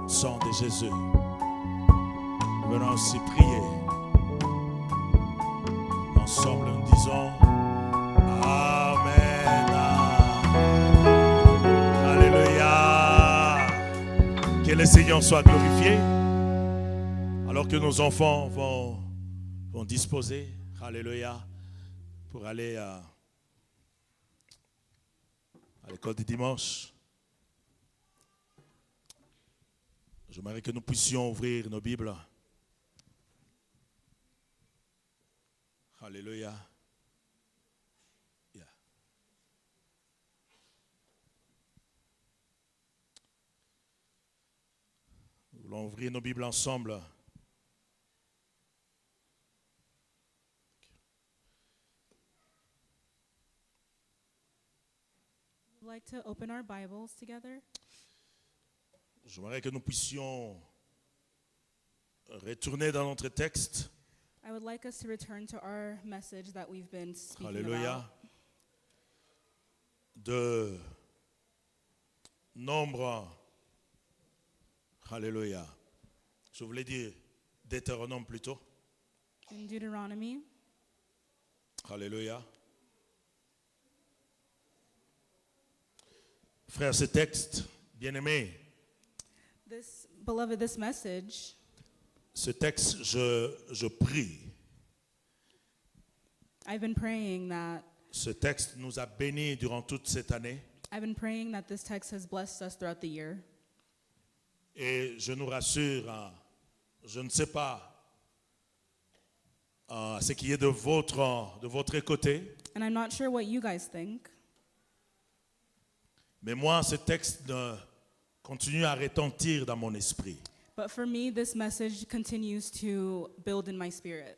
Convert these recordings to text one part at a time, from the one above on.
au sang de Jésus. Nous venons aussi prier. Ensemble, nous disons Amen. Alléluia. Que le Seigneur soit glorifié. Alors que nos enfants vont disposer, Alléluia, pour aller à l'école du dimanche. J'aimerais que nous puissions ouvrir nos Bibles. Alléluia. Yeah. Nous voulons ouvrir nos Bibles ensemble. We'd like to open our Bibles together. J'aimerais que nous puissions retourner dans notre texte. I would like us to return to our message that we've been speaking Alléluia. about. De Nombre. Alléluia. Je voulais dire Deutéronome plutôt. In Deuteronomy, Alléluia. Frère, ce texte, bien-aimé, beloved, this message, ce texte, je prie. I've been praying that Ce texte nous a bénis durant toute cette année. this text has blessed us throughout the year. Et je nous rassure, je ne sais pas ce qui est de votre côté, And I'm not sure what you guys think, mais moi, ce texte continue à retentir dans mon esprit. but for me, this message continues to build in my spirit.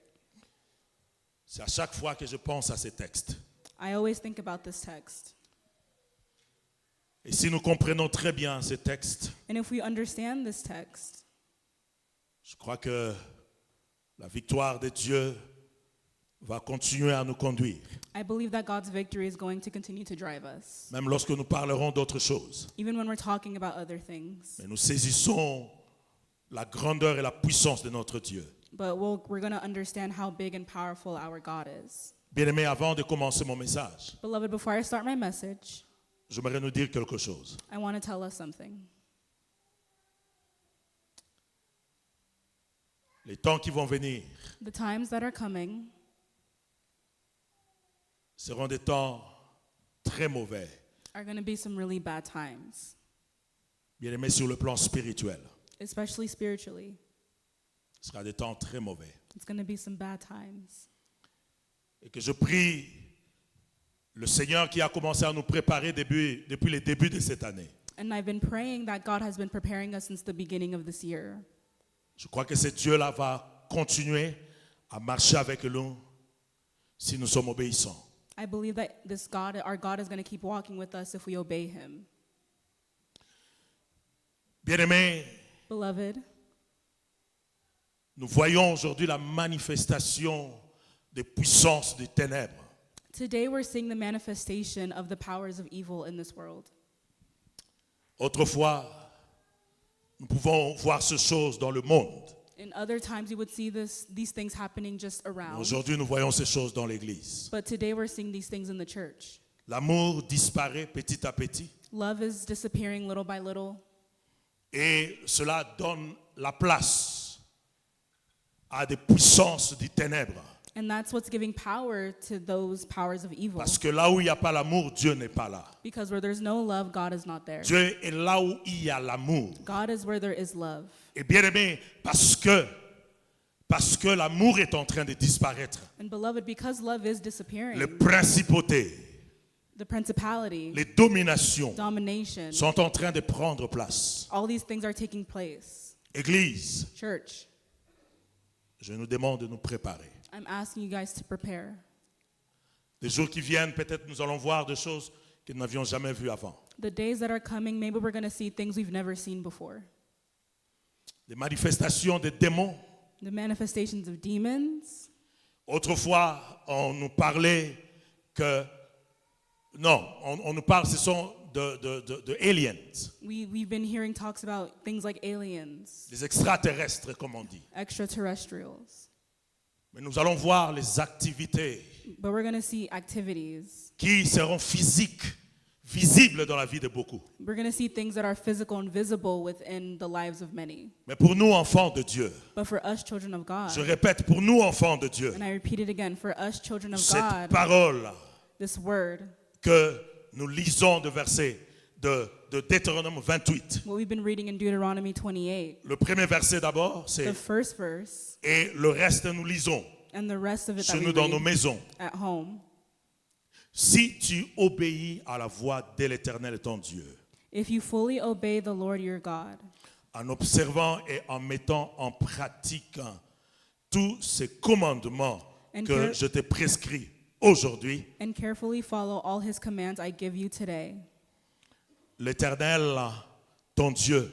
C'est à chaque fois que je pense à ce texte. I always think about this text. Et si nous comprenons très bien ce texte, And if we understand this text, je crois que la victoire de Dieu va continuer à nous conduire, I believe that God's victory is going to continue to drive us, même lorsque nous parlerons d'autres choses. even when we're talking about other things. Mais nous saisissons la grandeur et la puissance de notre Dieu. But we're going to understand how big and powerful our God is. Bien-aimés, avant de commencer mon message, Beloved, before I start my message, j'aimerais nous dire quelque chose. I want to tell us something. Les temps qui vont venir The times that are coming seront des temps très mauvais. are going to be some really bad times, Bien-aimés, sur le plan spirituel, especially spiritually. ce sera des temps très mauvais. It's going to be some bad times. Et que je prie le Seigneur qui a commencé à nous préparer depuis le début de cette année. And I've been praying that God has been preparing us since the beginning of this year. Je crois que ce Dieu-là va continuer à marcher avec nous si nous sommes obéissants. I believe that this God, our God, is going to keep walking with us if we obey him. Bien-aimés, Beloved, nous voyons aujourd'hui la manifestation des puissances des ténèbres. today we're seeing the manifestation of the powers of evil in this world. Autrefois, nous pouvons voir ces choses dans le monde. In other times, you would see these things happening just around. Aujourd'hui, nous voyons ces choses dans l'Église. But today we're seeing these things in the church. L'amour disparaît petit à petit Love is disappearing little by little. et cela donne la place à des puissances des ténèbres. And that's what's giving power to those powers of evil. Parce que là où il n'y a pas l'amour, Dieu n'est pas là. Because where there's no love, God is not there. Dieu est là où il y a l'amour. God is where there is love. Et bien aimé, parce que l'amour est en train de disparaître, And beloved, because love is les disappearing, principautés, the principality, les dominations domination, sont en train de prendre place. all these things are taking place. Église, Church, je nous demande de nous préparer. I'm asking you guys to prepare. Les jours qui viennent, peut-être nous allons voir des choses que nous n'avions jamais vues avant. The days that are coming, maybe we're going to see things we've never seen before. Des manifestations des démons. The manifestations of demons. Autrefois, on nous parlait que... Non, on nous parle, ce sont de aliens, We've been hearing talks about things like aliens, les extraterrestres comme on dit. extraterrestrials. Mais nous allons voir les activités But we're going to see activities. qui seront physiques, visibles dans la vie de beaucoup. We're going to see things that are physical and visible within the lives of many. Mais pour nous, enfants de Dieu, But for us, children of God, je répète, pour nous, enfants de Dieu, and I repeat it again, for us, children of cette God, parole this word, que nous lisons de verset de Deutéronome 28. what we've been reading in Deuteronomy 28, Le premier verset d'abord, the c'est first verse, « Et le reste, nous lisons and the rest of it chez that we nous dans nos read maisons. at home. Si tu obéis à la voix de l'Éternel ton Dieu, If you fully obey the Lord your God, en observant et en mettant en pratique tous ces commandements And que care- je t'ai prescrits aujourd'hui, and carefully follow all his commands I give you today, l'Éternel, ton Dieu,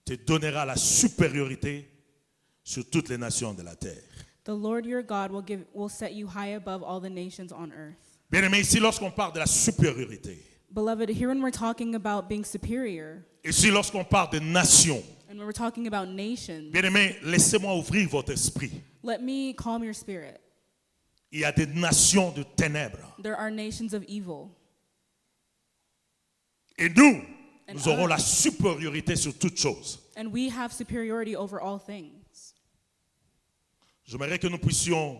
te donnera la supériorité sur toutes les nations de la terre. the Lord your God will set you high above all the nations on earth. Bien-aimés, ici, lorsqu'on parle de la supériorité, Beloved, here when we're talking about being superior, ici, lorsqu'on parle de nations, and when we're talking about nations, bien-aimés, laissez-moi ouvrir votre esprit. let me calm your spirit. Il y a des nations de ténèbres. There are nations of evil, Et nous, And nous aurons us. la supériorité sur toutes choses. and we have superiority over all things. J'aimerais que nous puissions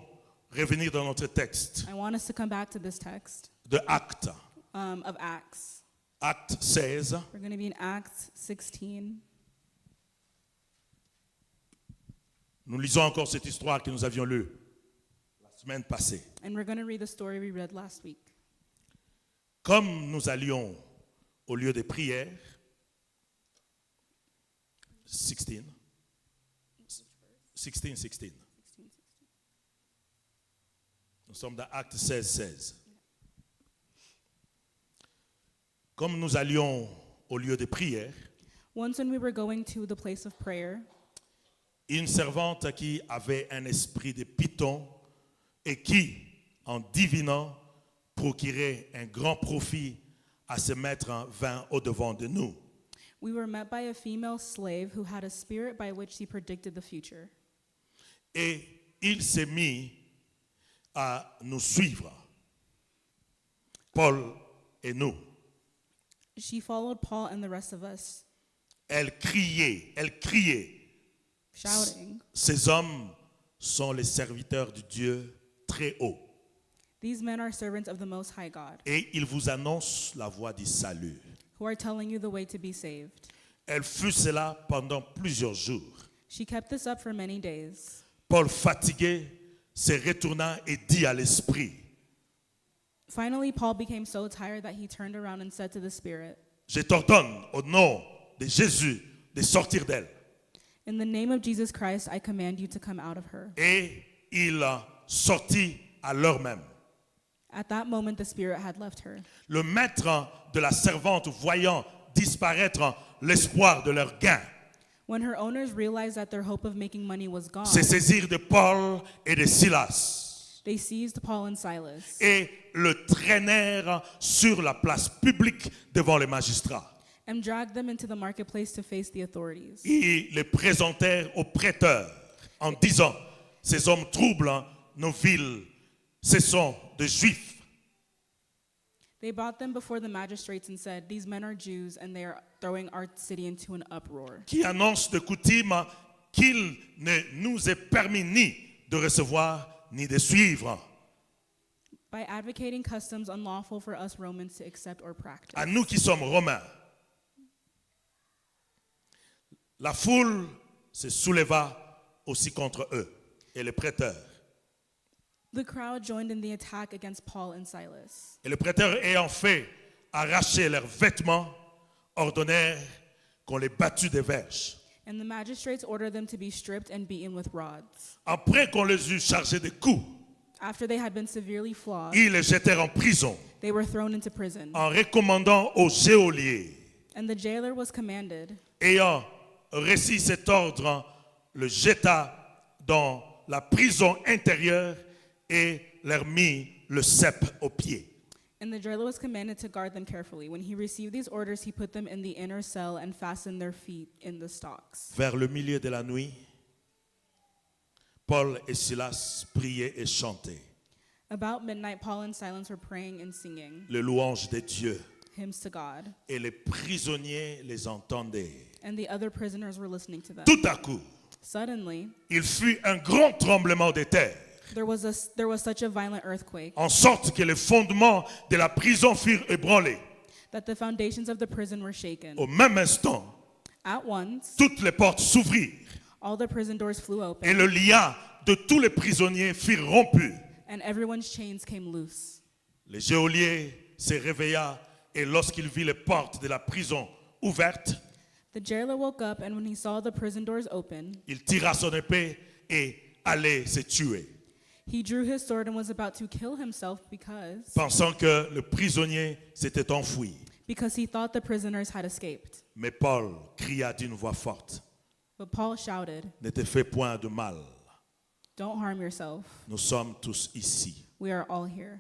revenir dans notre texte I want us to come back to this text de Actes. of Acts. Acte 16. We're going to be in Acts 16. Nous lisons encore cette histoire que nous avions lue la semaine passée. And we're going to read the story we read last week. Comme nous allions au lieu des prières, 16. Nous sommes dans Acte 16. Comme nous allions au lieu des prières, Once when we were going to the place of prayer, une servante qui avait un esprit de python et qui, en divinant, procurait un grand profit à se mettre en vain au-devant de nous. we were met by a female slave who had a spirit by which she predicted the future. Et il s'est mis à nous suivre, Paul et nous. She followed Paul and the rest of us, Elle criait. shouting, Ces hommes sont les serviteurs du Dieu très haut. "These men are servants of the Most High God, Et ils vous annoncent la voie du salut. who are telling you the way to be saved." Elle fut cela pendant plusieurs jours. She kept this up for many days. Paul, fatigué, se retourna et dit à l'esprit, Finally, Paul became so tired that he turned around and said to the Spirit, je t'ordonne au nom de Jésus de sortir d'elle. "In the name of Jesus Christ, I command you to come out of her." Et il sortit à l'heure même. At that moment, the spirit had left her. Le maître de la servante, voyant disparaître l'espoir de leur gain, When her owners realized that their hope of making money was gone, se saisirent de Paul et de Silas they seized Paul and Silas et le traînèrent sur la place publique devant les magistrats. and dragged them into the marketplace to face the authorities. Ils les présentèrent aux prêteurs en disant, ces hommes troublent nos villes, ce sont des Juifs. They brought them before the magistrates and said, "These men are Jews, and they are throwing our city into an uproar." Qui annonce de coutume qu'il ne nous est permis ni de recevoir ni de suivre. By advocating customs unlawful for us Romans to accept or practice. À nous qui sommes Romains. La foule se souleva aussi contre eux et les prêteurs. The crowd joined in the attack against Paul and Silas. Et les prêteurs ayant fait arracher leurs vêtements, ordonnèrent qu'on les battût des verges. And the magistrates ordered them to be stripped and beaten with rods. Après qu'on les eut chargés de coups, After they had been severely flogged, ils les jetèrent en prison they were thrown into prison. en recommandant au geôlier. And the jailer was commanded, Ayant reçu cet ordre, le jeta dans la prison intérieure et leur mit le cep aux pieds. And the jailer was commanded to guard them carefully. When he received these orders, he put them in the inner cell and fastened their feet in the stocks. Vers le milieu de la nuit, Paul et Silas priaient et chantaient About midnight, Paul and Silas were praying and singing les louanges de Dieu, hymns to God, et les prisonniers les entendaient. and the other prisoners were listening to them. Tout à coup, Suddenly, il fut un grand tremblement de terre, there was such a violent earthquake en sorte que les fondements de la prison furent ébranlés. that the foundations of the prison were shaken. Au même instant, At once, toutes les portes s'ouvrirent all the prison doors flew et open, le lien de tous les prisonniers fut rompu. and everyone's chains came loose. Le geôlier se réveilla et lorsqu'il vit les portes de la prison ouvertes, The jailer woke up, and when he saw the prison doors open, il tira son épée et allait se tuer, he drew his sword and was about to kill himself pensant que le prisonnier s'était enfui. because he thought the prisoners had escaped. Mais Paul cria d'une voix forte, But Paul shouted, ne te fais point de mal, "Don't harm yourself. nous sommes tous ici. We are all here."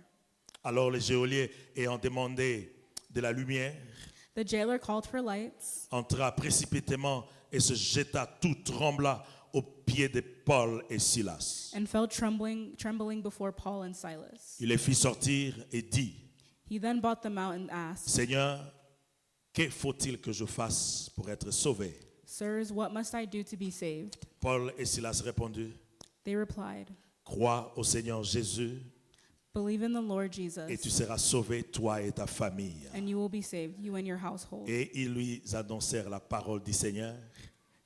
Alors le geôlier, ayant demandé de la lumière, The jailer called for lights, entra précipitamment et se jeta tout tremblant aux pieds de Paul et Silas. and fell trembling before Paul and Silas. Il les fit sortir et dit, He then brought them out and asked, Seigneur, que faut-il que je fasse pour être sauvé? "Sirs, what must I do to be saved?" Paul et Silas répondirent, They replied, crois au Seigneur Jésus "Believe in the Lord et tu Jesus, seras sauvé, toi et ta famille. and you will be saved, you and your household." Et ils lui annoncèrent la parole du Seigneur,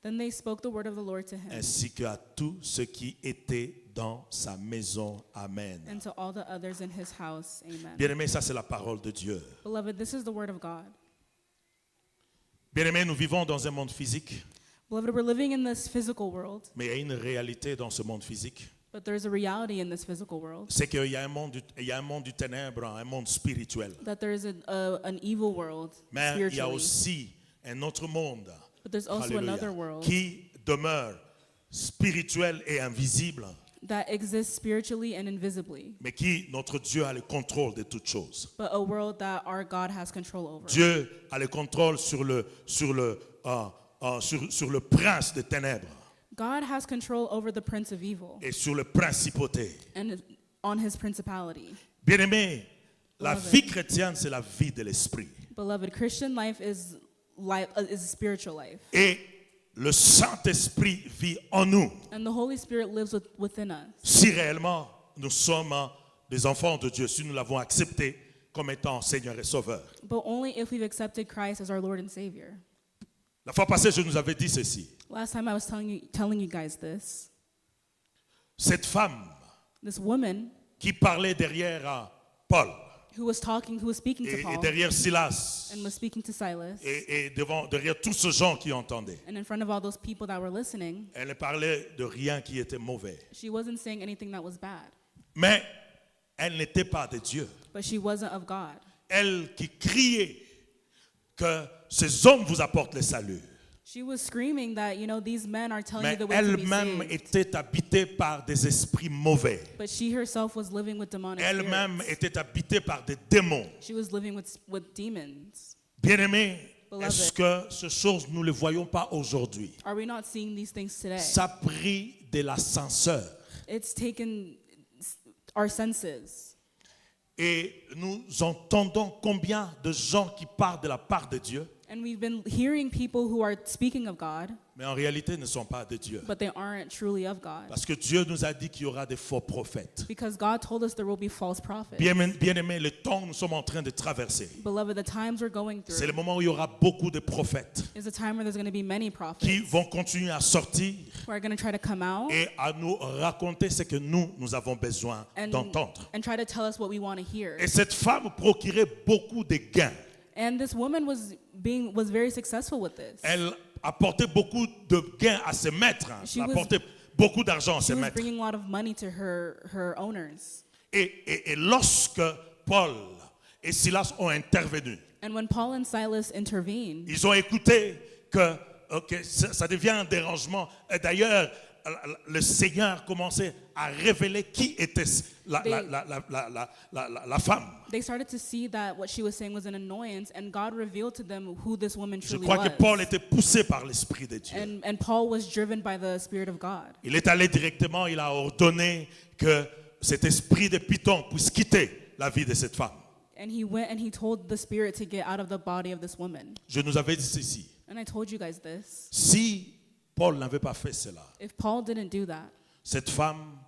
Then they spoke the word of the Lord to him ainsi qu'à tous ceux qui étaient dans sa maison. Amen. and to all the others in his house. Amen. Bien-aimés, ça c'est la parole de Dieu. Beloved, this is the word of God. Bien-aimés, nous vivons dans un monde physique, Beloved, we're living in this physical world, mais il y a une réalité dans ce monde physique. but there's a reality in this physical world, C'est qu'il y a il y a un monde du ténèbre, un monde spirituel. that there is an evil world Mais il y a spiritually, aussi un autre monde, but there's also Alléluia, another world qui demeure spirituel et invisible, that exists spiritually and invisibly, mais qui, notre Dieu, a le contrôle de toutes choses. but a world that our God has control over. Dieu a le contrôle sur le prince des ténèbres God has control over the prince of evil et sur les principautés. and on his principality. Bien-aimés, la Beloved. vie chrétienne, c'est la vie de l'esprit. Beloved, Christian life is a spiritual life, Et le Saint-Esprit vit en nous. and the Holy Spirit lives within us. Si réellement nous sommes des enfants de Dieu, si nous l'avons accepté comme étant Seigneur et Sauveur. But only if we've accepted Christ as our Lord and Savior. La fois passée, je nous avais dit ceci. Last time I was telling you guys this. Cette femme This woman qui parlait derrière Paul who was speaking to et Paul derrière Silas and was speaking to Silas, et derrière tous ces gens qui entendaient. and in front of all those people that were listening, Elle ne parlait de rien qui était mauvais. she wasn't saying anything that was bad, Mais elle n'était pas de Dieu. but she wasn't of God. Elle qui criait que ces hommes vous apportent le salut. She was screaming that, these men are telling you Mais the way to be elle-même saved. était habitée par des esprits mauvais. But she herself was living with demonic Elle-même spirits. était habitée par des démons. She was living with demons. Bien-aimés, Beloved. est-ce que ces choses, nous ne les voyons pas aujourd'hui? Are we not seeing these things today? Ça a pris de l'ascenseur. It's taken our senses. Et nous entendons combien de gens qui parlent de la part de Dieu, And we've been hearing people who are speaking of God, mais en réalité ne sont pas de Dieu. but they aren't truly of God. Parce que Dieu nous a dit qu'il y aura des faux prophètes. Because God told us there will be false prophets. Bien-aimés, le temps que nous sommes en train de traverser, Beloved, the times we're going c'est le through moment où il y aura beaucoup de prophètes is a time where there's going to be many qui prophets vont continuer à sortir who are going to try to come out et à nous raconter ce que nous avons besoin d'entendre. and try to tell us what we want to hear. Et cette femme procurait beaucoup de gains. And this woman was very successful with this. Elle apportait beaucoup de gains à ses maîtres. She Elle was- apportait beaucoup d'argent à She ses was maîtres. bringing a lot of money to her owners. Et lorsque Paul et Silas ont intervenu, And when Paul and Silas intervened, ils ont écouté que ça devient un dérangement. Et d'ailleurs, le Seigneur commençait à révéler qui était la femme. They started to see that what she was saying was an annoyance, and God revealed to them who this woman Je truly crois que Paul was. était poussé par l'Esprit de Dieu. And Paul was driven by the Spirit of God. Il est allé directement, il a ordonné que cet esprit de Python puisse quitter la vie de cette femme. And he went and he told the Spirit to get out of the body of this woman. Je nous avais dit ceci. And I told you guys this. Si Paul n'avait pas fait cela, If Paul didn't do that, cette femme,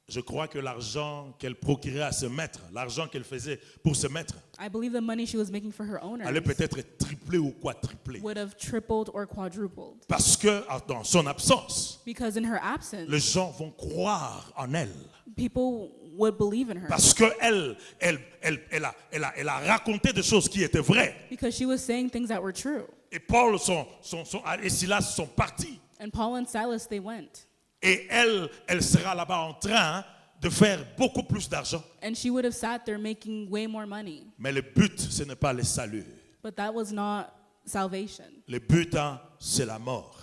je crois que l'argent qu'elle procurait à se mettre, l'argent qu'elle faisait pour se mettre, I believe the money she was making for her owners allait peut-être être triplé ou quadruplé. would have tripled or quadrupled. Parce que dans son absence, Because in her absence, les gens vont croire en elle. people would believe in her. Parce qu'elle elle a raconté des choses qui étaient vraies. Because she was saying things that were true. Et Paul et Silas sont partis. And Paul and Silas, they went. Et elle sera là-bas en train de faire beaucoup plus d'argent. And she would have sat there making way more money. Mais le but, ce n'est pas le salut. But that was not salvation. Le but, c'est la mort.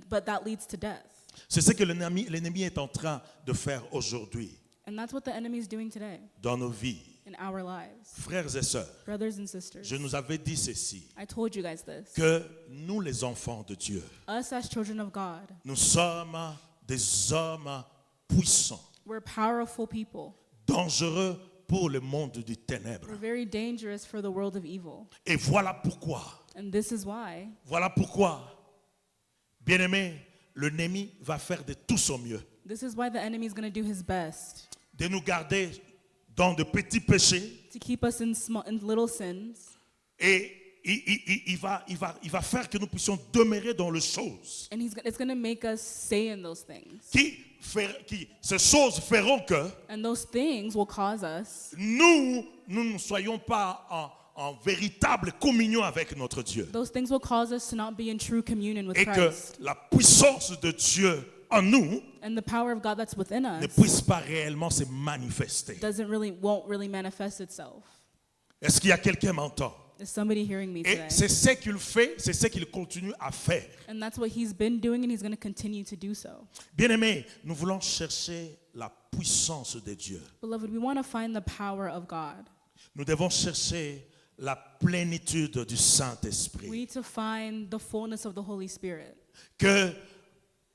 But that leads to death. C'est ce que l'ennemi est en train de faire aujourd'hui And that's what the enemy is doing today dans nos vies. in our lives. Frères et sœurs, Brothers and sisters, je nous avais dit ceci, I told you guys this. que nous les enfants de Dieu, Us as children of God, nous sommes des hommes puissants, we're powerful people. dangereux pour le monde du ténèbre. We're very dangerous for the world of evil. Et voilà pourquoi, And this is why, bien-aimé, l'ennemi va faire de tout son mieux, the enemy is going to do his best de nous garder dans de petits péchés, to keep us in little sins. et il va faire que nous puissions demeurer dans les choses. And it's going to make us stay in those things. Ces choses feront que And those things will cause us, nous ne soyons pas en véritable communion avec notre Dieu. those things will cause us to not be in true communion with Et que Christ. la puissance de Dieu en nous And the power of God that's within ne us puisse pas réellement se manifester. won't really manifest itself. Est-ce qu'il y a quelqu'un qui m'entend? Is somebody hearing me Et today? c'est ce qu'il fait, c'est ce qu'il continue à faire. And that's what he's been doing, and he's going to continue to do so. Bien-aimés, nous voulons chercher la puissance de Dieu. Beloved, we want to find the power of God. Nous devons chercher la plénitude du We Saint-Esprit. need to find the fullness of the Holy Spirit. Que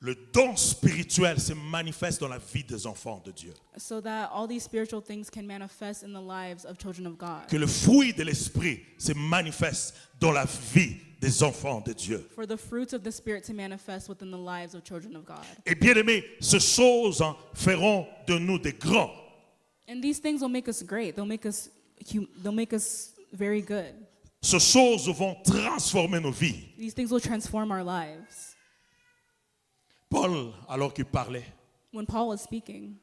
le don spirituel se manifeste dans la vie des enfants de Dieu. So that all these spiritual things can manifest in the lives of children of God. Que le fruit de l'Esprit se manifeste dans la vie des enfants de Dieu. For the fruits of the Spirit to manifest within the lives of children of God. Et bien aimés, ces choses feront de nous des grands. And these things will make us great. They'll make us very good. Ces choses vont transformer nos vies. These things will transform our lives. Paul, alors qu'il parlait, When Paul was speaking,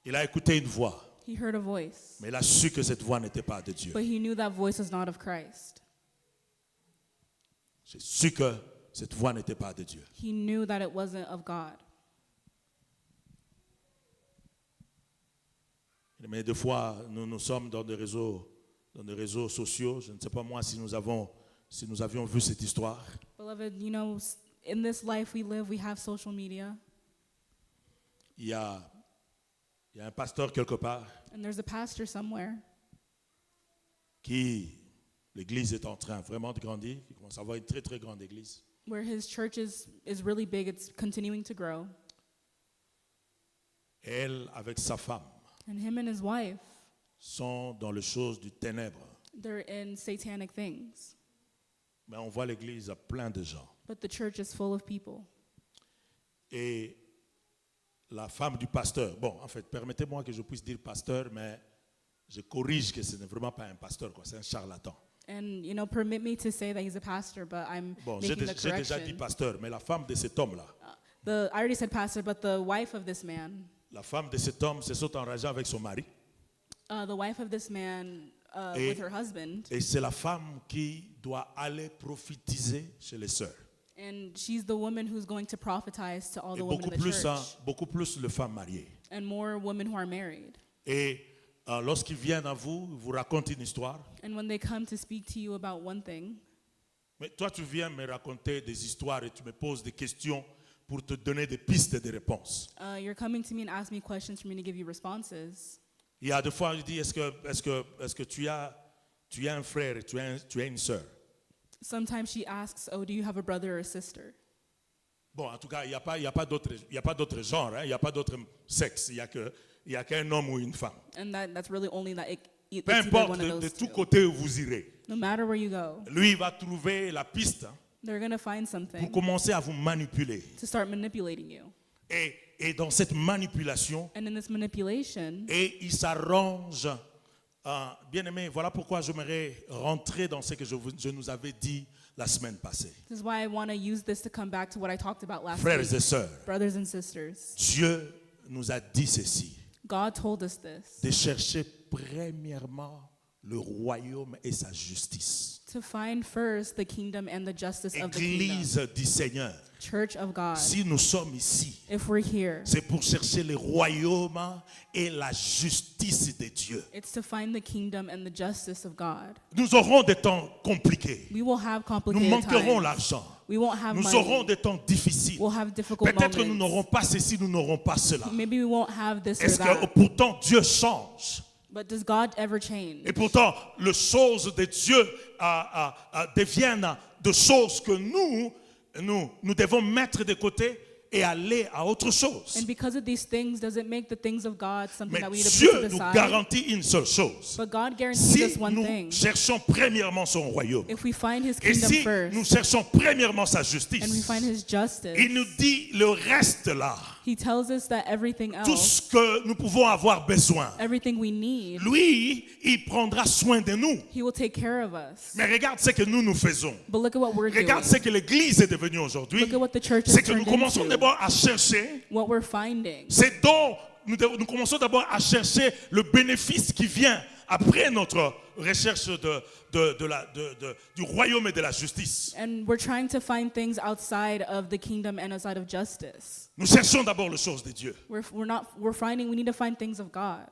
il a écouté une voix, he heard a voice, mais il a su que cette voix n'était pas de Dieu. but he knew that voice was not of Christ. J'ai su que cette voix n'était pas de Dieu. He knew that it wasn't of God. Mais des fois, nous sommes dans des réseaux sociaux. Je ne sais pas moi si nous avions vu cette histoire. Beloved, you know, in this life we live, we have social media, Il y a un pasteur quelque part and there's a pastor somewhere qui, l'église est en train vraiment de grandir. Il commence à avoir une très très grande église. where his church is really big. It's continuing to grow. Elle, avec sa femme, And him and his wife, sont dans les choses du ténèbre. they're in satanic things. Mais on voit l'église à plein de gens. But the church is full of people. Et la femme du pasteur, bon, en fait, permettez-moi que je puisse dire pasteur, mais je corrige que ce n'est vraiment pas un pasteur, quoi, c'est un charlatan. And, you know, permit me to say that he's a pastor, but I'm Bon, j'ai making the déjà dit correction. pasteur, mais la femme de cet homme-là, I already said pastor, but the wife of this man, la femme de cet homme se sont enragée avec son mari. the wife of this man Et- with her husband, Et c'est la femme qui doit aller prophétiser chez les sœurs. and she's the woman who's going to prophesize to all Et the women in the church, beaucoup plus les femmes mariées. and more women who are married. Et lorsqu'ils viennent à vous, ils vous racontent une histoire. And when they come to speak to you about one thing, Mais toi, tu viens me raconter des histoires et tu me poses des questions pour te donner des pistes et des réponses. You're coming to me and asking me questions for me to give you responses. Il y a des fois, je dis, est-ce que tu as un frère et tu as une sœur? Sometimes she asks, oh, do you have a brother or a sister? Bon, en tout cas, il n'y a pas d'autre genre, hein, il n'y a pas d'autre sexe, il y a qu'un homme ou une femme. And that's really only that it's Peu either importe one of de those tous two. côtés où vous irez. No matter where you go, Lui, il va trouver la piste they're going to find pour something commencer à vous manipuler. to start manipulating you. Et dans cette manipulation, And in this manipulation, et il s'arrange. Bien aimé, voilà pourquoi j'aimerais rentrer dans ce que je nous avais dit la semaine passée. this is why I want to use this to come back to what I talked about last Frères week. et sœurs, Brothers and sisters, Dieu nous a dit ceci, God told us this, de chercher premièrement le royaume et sa justice. to find first the kingdom and the justice of the kingdom. Église du Seigneur, Church of God, si nous sommes ici, if we're here, c'est pour chercher le royaume et la justice de Dieu. it's to find the kingdom and the justice of God. Nous aurons des temps compliqués. We will have Nous complicated manquerons times. l'argent. We won't have Nous aurons money. des temps difficiles. We'll have difficult Peut-être nous n'aurons moments. pas ceci, nous n'aurons pas cela. Maybe we won't have this or Est-ce que that. pourtant Dieu change? But does God ever change? Et pourtant, les choses de Dieu deviennent des choses que nous devons mettre de côté et aller à autre chose. And because of these things, does it make the things of God something Mais that we need to Dieu put to the nous side? garantit une seule chose. But God guarantees us Si one nous thing. cherchons premièrement son royaume, If we find His et kingdom si first, nous cherchons premièrement sa and we justice, find His justice, il nous dit le reste là, He tells us that everything tout else, ce que nous pouvons avoir besoin. everything we need, Lui, il prendra soin de nous. He will take care of us. Mais regarde ce que nous faisons. But look at what we're doing. Regarde ce que l'Église est devenue aujourd'hui. Look at what the church has C'est que nous turned commençons into. d'abord à chercher. What we're finding. C'est dont nous commençons d'abord à chercher le bénéfice qui vient après notre recherche du royaume et de la justice. And we're trying to find things outside of the kingdom and outside of justice. Nous cherchons d'abord les choses de Dieu. We need to find things of God.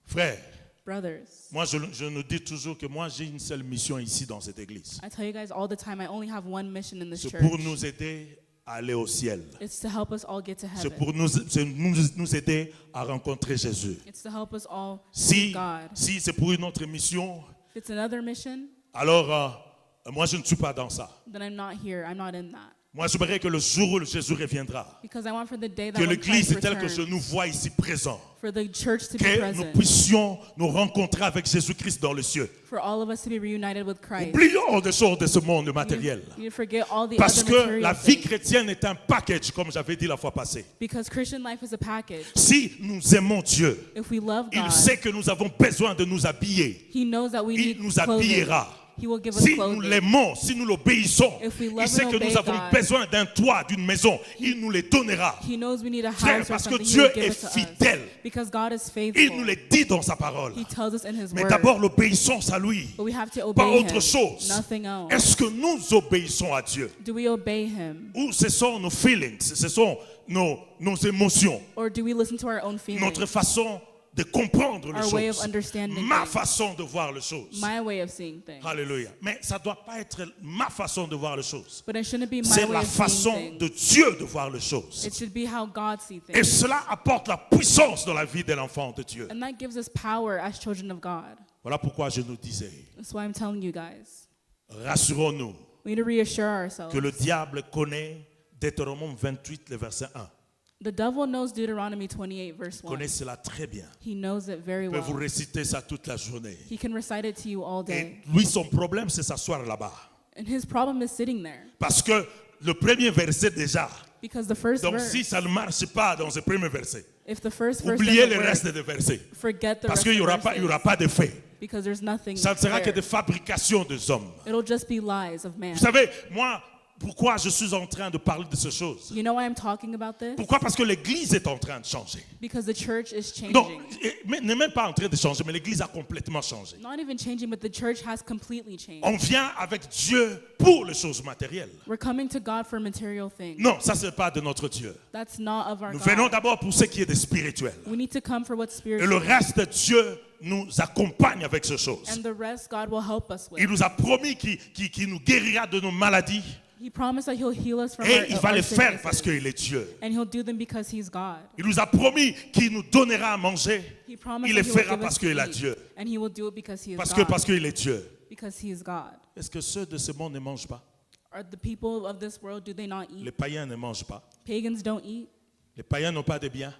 Frère, Brothers, moi je nous dis toujours que moi j'ai une seule mission ici dans cette église. I tell you guys all the time, I only have one mission in this C'est church. pour nous aider à aller au ciel. It's to help us all get to C'est heaven. pour nous aider à rencontrer Jésus. It's to help us all Si see God. c'est pour une autre mission, If it's another mission, alors moi je ne suis pas dans ça. then I'm not here. I'm not in that. Moi j'aimerais que le jour où Jésus reviendra, Because I want for the day that que when Christ l'église telle que je returns, nous vois ici présents, for the church to be que nous present, puissions nous rencontrer avec Jésus-Christ dans les cieux. for all of us to be reunited with Christ. Oublions des choses de ce monde matériel. You forget all the Parce other que material la vie things. chrétienne est un package, comme j'avais dit la fois passée. Because Christian life is a package. Si nous aimons Dieu, If we love il God, sait que nous avons besoin de nous habiller. He knows that we Il need nous clothing. habillera. He will give us Si nous clothing. l'aimons, si nous l'obéissons, If we love il sait and que nous obey avons God, besoin d'un toit, d'une maison. Il nous les donnera. He knows we need a Frère, house or parce que something. He Dieu will give est it to us. fidèle. Because God is Il faithful. nous le dit dans sa parole. He tells us in His Mais word. d'abord l'obéissance à lui, But we have to pas obey autre Him. chose. Nothing else. Est-ce que nous obéissons à Dieu? Do we obey Him? Ou ce sont nos feelings, ce sont nos émotions, Or do we listen to our own feelings? notre façon de comprendre les Our way of choses, understanding ma things. façon de voir les choses. My way of seeing things. Alléluia. Mais ça ne doit pas être ma façon de voir les choses. But it shouldn't be my C'est way la of seeing façon things. de Dieu de voir les choses. It should be how God sees Et things. cela apporte la puissance dans la vie de l'enfant de Dieu. And that gives us power as children of God. Voilà pourquoi je nous disais, That's why I'm telling you guys. rassurons-nous We need to reassure ourselves. que le diable connaît Deutéronome 28, le verset 1. The devil knows Deuteronomy 28, verse Il 1. connaît cela très bien. He knows it very Il peut well. vous réciter ça toute la journée. He can recite it to you all day. Et lui, son problème, c'est s'asseoir là-bas. And his problem is sitting there. Parce que le premier verset déjà, Because the first donc verse, si ça ne marche pas dans ce premier verset, if the first verse oubliez doesn't le work, reste des versets. forget the Parce rest qu'il n'y of aura, the il y aura verses. pas de fait. Because there's nothing Ça ne sera que there. des fabrications des hommes. It'll just be lies of man. Vous savez, moi, pourquoi je suis en train de parler de ces choses? You know why I'm talking about this? Pourquoi? Parce que l'Église est en train de changer. Because the church is Donc, changing. n'est même pas en train de changer, mais l'Église a complètement changé. Not even changing, but the church has completely changed. On vient avec Dieu pour les choses matérielles. We're coming to God for material things. Non, ça c'est pas de notre Dieu. That's not of our Nous venons God. d'abord pour ce qui est de spirituel. We need to come for what's Et le spiritual. reste, Dieu nous accompagne avec ces choses. And the rest God will help us Il with. nous a promis qu'il nous guérira de nos maladies. He promised that he'll heal us from Et il va our les faire sicknesses. parce qu'il est Dieu. And he'll do them because he's God. Il nous a promis qu'il nous donnera à manger. He promised Il that les he will fera give parce us qu'il to est eat. Dieu. And he will do it because he is Parce God. qu'il est Dieu. Because he is God. Est-ce que ceux de ce monde ne mangent pas? Are the people of this world, do they not eat? Les païens ne mangent pas. Pagans don't eat. Les païens n'ont pas de biens.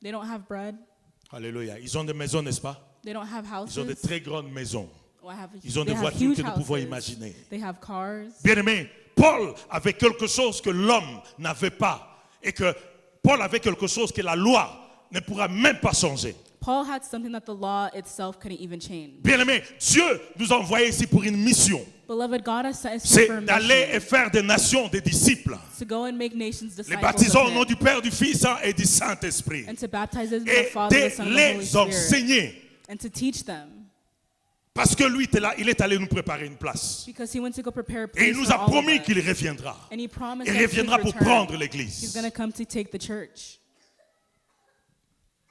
They don't have bread. Alléluia. Ils ont des maisons, n'est-ce pas? They don't have houses. Ils ont de très grandes maisons. Ils ont They des have voitures huge que nous pouvons houses. imaginer. They have cars. Bien-aimé, Paul avait quelque chose que l'homme n'avait pas. Et que Paul avait quelque chose que la loi ne pourra même pas changer. Paul had something that the law itself couldn't even change. Bien-aimé, Dieu nous a envoyés ici pour une mission. Beloved, God has sent us here for a C'est d'aller et mission, faire des nations des disciples. to go and make nations Les disciples baptisons of au nom him, du Père, du Fils et du Saint-Esprit. and to baptize them in the Et Father, de the Son, and the Holy les Spirit, enseigner. and to teach them. Parce que lui, il est allé nous préparer une place. Because he went to go prepare a Et il place nous for a all of promis us. qu'il reviendra. And he promised Il that he reviendra would pour return. prendre He's l'église. going to come to take the church.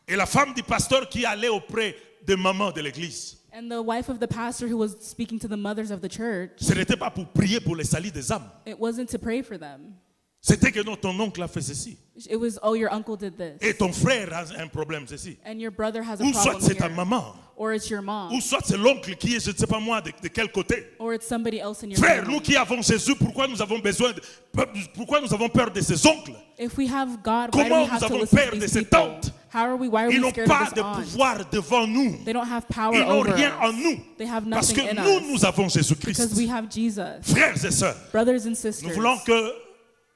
Et la femme du pasteur qui allait auprès des mamans de l'église, And the wife of the pastor who was speaking to the mothers of the church, ce n'était pas pour prier pour les salis des âmes. it wasn't to pray for them. C'était que non, ton oncle a fait ceci. It was, oh, your uncle did this. Et ton frère a un problème, ceci. And your brother has a Ou soit problem c'est ta here. maman. Or it's your mom. Ou soit c'est l'oncle qui est, je ne sais pas moi, de quel côté. Or it's somebody else in your Frère, family. nous qui avons Jésus, pourquoi nous avons peur de ces oncles? If we have God, why do Comment we have nous to avons listen peur to de these ces people? tantes? Why are Ils we n'ont scared pas of de this aunt? pouvoir devant nous. They don't have power Ils n'ont over rien en us. nous. They have Parce nothing que in nous, us. nous avons Because Jésus-Christ. we have Jesus. Frères et sœurs, Brothers and nous sisters, voulons que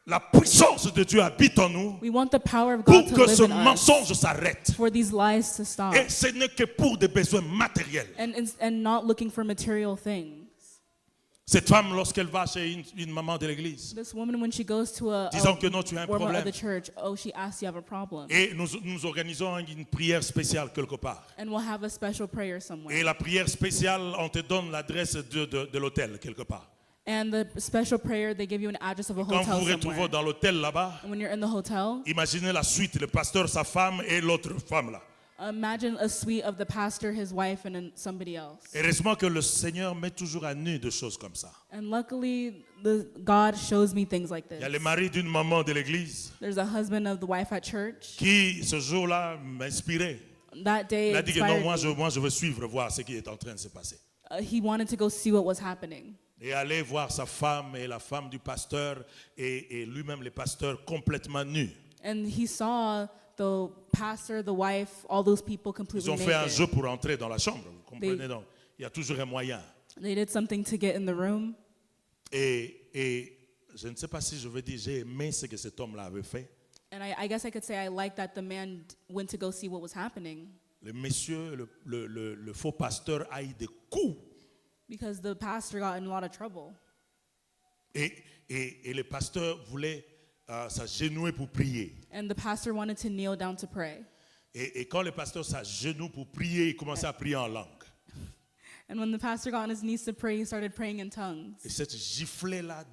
la puissance de Dieu habite en nous we want the power of pour God to que live ce in us, mensonge s'arrête. for these lies to stop, Et ce n'est que pour des besoins matériels. and not looking for material things. Cette femme, lorsqu'elle va chez une maman de l'église, This woman, when she goes to a disons que non, tu as un woman of problème. the church, oh, she asks you have a problem. Et nous organisons une prière spéciale quelque part. And we'll have a special prayer somewhere. Et la prière spéciale, on te donne l'adresse de l'hôtel quelque part. And the special prayer, they give you an address of a Quand hotel vous vous retrouvez somewhere. dans l'hôtel là-bas, And when you're in the hotel, imaginez la suite, le pasteur, sa femme et l'autre femme là. imagine a suite of the pastor, his wife, and then somebody else. Heureusement que le Seigneur met toujours à nu des choses comme ça. And luckily, God shows me things like Il y a this. le mari d'une maman de l'église There's a husband of the wife at church. qui, ce jour-là, m'inspirait. That day, Il a dit que non, inspired moi je veux suivre, voir ce qui est en train de se passer. he wanted to go see what was happening. Et aller voir sa femme et la femme du pasteur et lui-même le pasteur complètement nus. And he saw the pastor, the wife, all those people Ils completely ont fait un jeu naked. pour entrer dans la chambre, vous comprenez donc. Il y a toujours un moyen. They did something to get in the room. Et je ne sais pas si je veux dire, j'ai aimé ce que cet homme-là avait fait. And I guess I could say I like that the man went to go see what was happening. Le monsieur, le faux pasteur a eu des coups. Because the pastor got in a lot of trouble. Et le pasteur voulait s'agenouiller pour prier. And the pastor wanted to kneel down to pray. Et quand le pasteur s'agenouille pour prier, il commençait à prier en langue. And when the pastor got on his knees to pray, he started praying in tongues. Et cette giflet-là,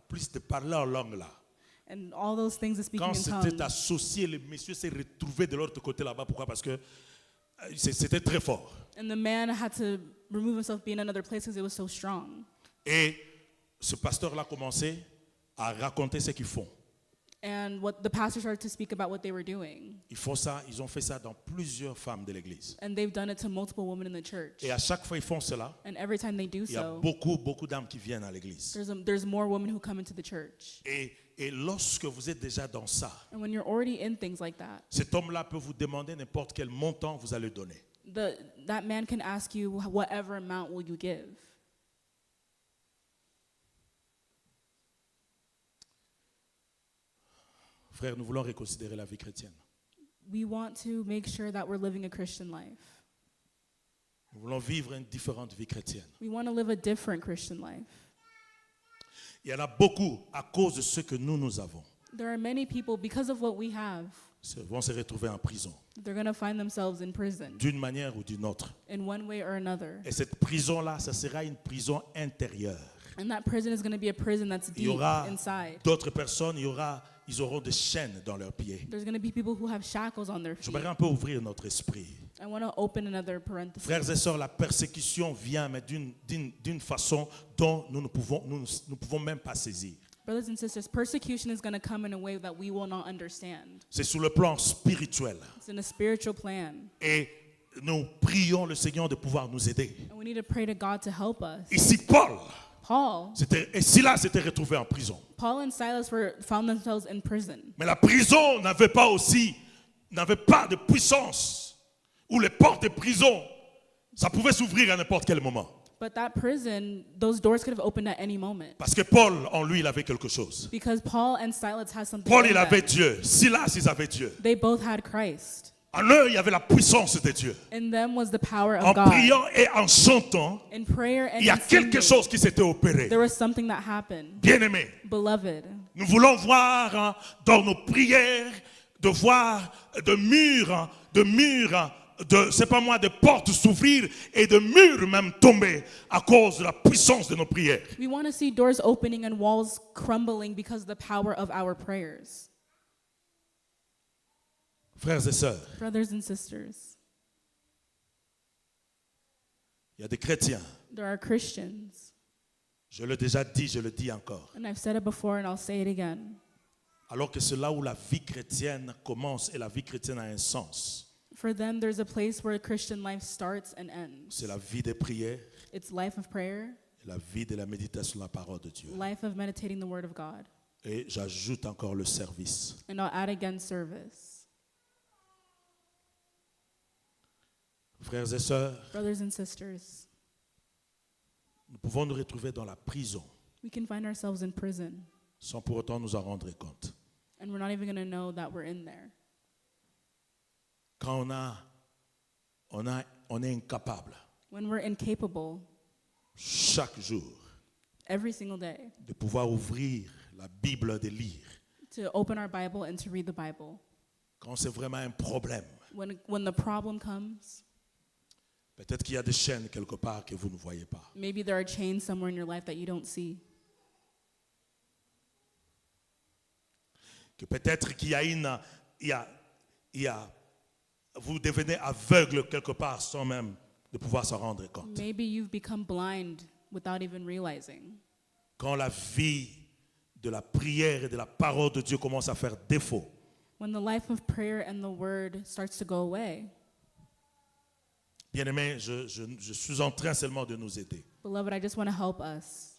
plus de parler en langue là, And all those things of speaking quand in c'était tongues. associé, le monsieur s'est retrouvé de l'autre côté là-bas. Pourquoi? Parce que c'était très fort. And the man had to remove himself, be in another place because it was so strong. Et ce pasteur-là a commencé à raconter ce qu'ils font. And what the pastor started to speak about what they were doing. Ils ont fait ça dans plusieurs femmes de l'église. And they've done it to multiple women in the church. Et à chaque fois ils font cela, And every time they do il y a so, beaucoup d'âmes qui viennent à l'église. there's more women who come into the church. Et lorsque vous êtes déjà dans ça, And when you're already in things like that, cet homme-là peut vous demander n'importe quel montant vous allez donner. that man can ask you, whatever amount will you give? Frère, nous voulons reconsidérer la vie chrétienne. We want to make sure that we're living a Christian life. Nous voulons vivre une différente vie chrétienne. We want to live a different Christian life. Il y en a beaucoup à cause de ce que nous avons. There are many people, because of what we have, Vont se retrouver en prison, they're going to find themselves in prison d'une manière ou d'une autre. in one way or another. Et cette prison-là, ça sera une prison intérieure. And that prison is going to be a prison that's Il y deep aura inside. d'autres personnes, ils auront des chaînes dans leurs pieds. There's going to be people who have shackles on their feet. J'aimerais un peu ouvrir notre esprit. I want to open another parenthesis. Frères et sœurs, la persécution vient, mais d'une façon dont nous ne pouvons même pas saisir. Brothers and sisters, persecution is going to come in a way that we will not understand. C'est sur le plan spirituel. It's in a spiritual plan. Et nous prions le Seigneur de pouvoir nous aider. And we need to pray to God to help us. Ici, Paul Paul et Silas s'étaient retrouvés en prison. and Silas found themselves in prison. Mais la prison n'avait pas de puissance. Ou les portes de prison, ça pouvait s'ouvrir à n'importe quel moment. But that prison, those doors could have opened at any moment. Parce que Paul, en lui, il avait quelque chose. Because Paul and Silas had something Paul, in il avait them. Dieu. Silas, ils avaient Dieu. They both had Christ. En eux, il y avait la puissance de Dieu. In them was the power En of God. priant et en chantant, In prayer and il y a in quelque singing, chose qui s'était opéré. there was something that happened. Bien-aimés, Beloved, nous voulons voir dans nos prières, de voir de murs, c'est pas moi, de portes s'ouvrir et de murs même tomber à cause de la puissance de nos prières. we want to see doors opening and walls crumbling because of the power of our prayers. Frères et sœurs, Brothers and sisters, il y a des chrétiens, there are Christians, je l'ai déjà dit, je le dis encore, and I've said it before and I'll say it again. alors que c'est là où la vie chrétienne commence et la vie chrétienne a un sens. For them, there's a place where Christian life starts and ends. C'est la vie des prières It's life of prayer, et la vie de la méditation de la parole de Dieu. life of meditating the Word of God. Et j'ajoute encore le service. And I'll add again service. Frères et sœurs, Brothers and sisters, nous pouvons nous retrouver dans la prison we can find ourselves in prison, sans pour autant nous en rendre compte. and we're not even going to know that we're in there. Quand on est incapable When we're incapable chaque jour every single day de pouvoir ouvrir la Bible, de lire, to open our Bible and to read the Bible. quand c'est vraiment un problème, When the problem comes, peut-être qu'il y a des chaînes quelque part que vous ne voyez pas. maybe there are chains somewhere in your life that you don't see. Que peut-être qu'il y a vous devenez aveugle quelque part sans même de pouvoir s'en rendre compte. Maybe you've become blind without even realizing. Quand la vie de la prière et de la parole de Dieu commence à faire défaut, When the life of prayer and the Word starts to go away. bien-aimés, je suis en train seulement de nous aider. Beloved, I just want to help us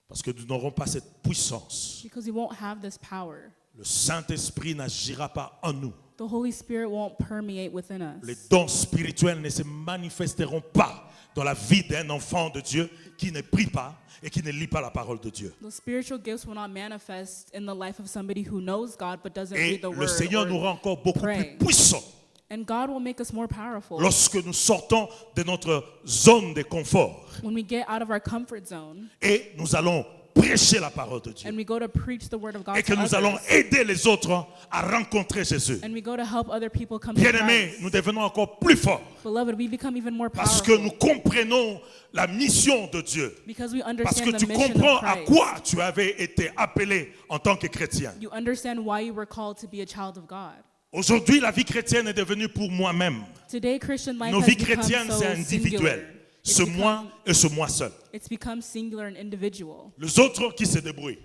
Parce que nous n'aurons pas cette puissance. because we won't have this power. Le Saint-Esprit n'agira pas en nous. The Holy Spirit won't permeate within us. Les dons spirituels ne se manifesteront pas dans la vie d'un enfant de Dieu qui ne prie pas et qui ne lit pas la parole de Dieu. The spiritual gifts will not manifest in the life of somebody who knows God but doesn't Et read the le Word. Seigneur nous rend encore beaucoup pray. plus puissants And God will make us more powerful. lorsque nous sortons de notre zone de confort When we get out of our comfort zone et nous allons prêcher la parole de Dieu and we go to preach the Word of God et que to nous allons others, aider les autres à rencontrer Jésus. and we go to help other people come to Bien-aimés, Christ. nous devenons encore plus forts Beloved, we become even more parce que nous powerful comprenons la mission de Dieu. because we Parce understand que the tu mission comprends of à Christ. quoi tu avais été appelé en tant que chrétien. You understand why you were called to be a child of God. Aujourd'hui, la vie chrétienne est devenue pour moi-même. Today, Christian life Nos has vies become chrétiennes, so c'est individuel. singular. Ce moi et ce moi seul. It's become singular and individual. Les autres qui se débrouillent.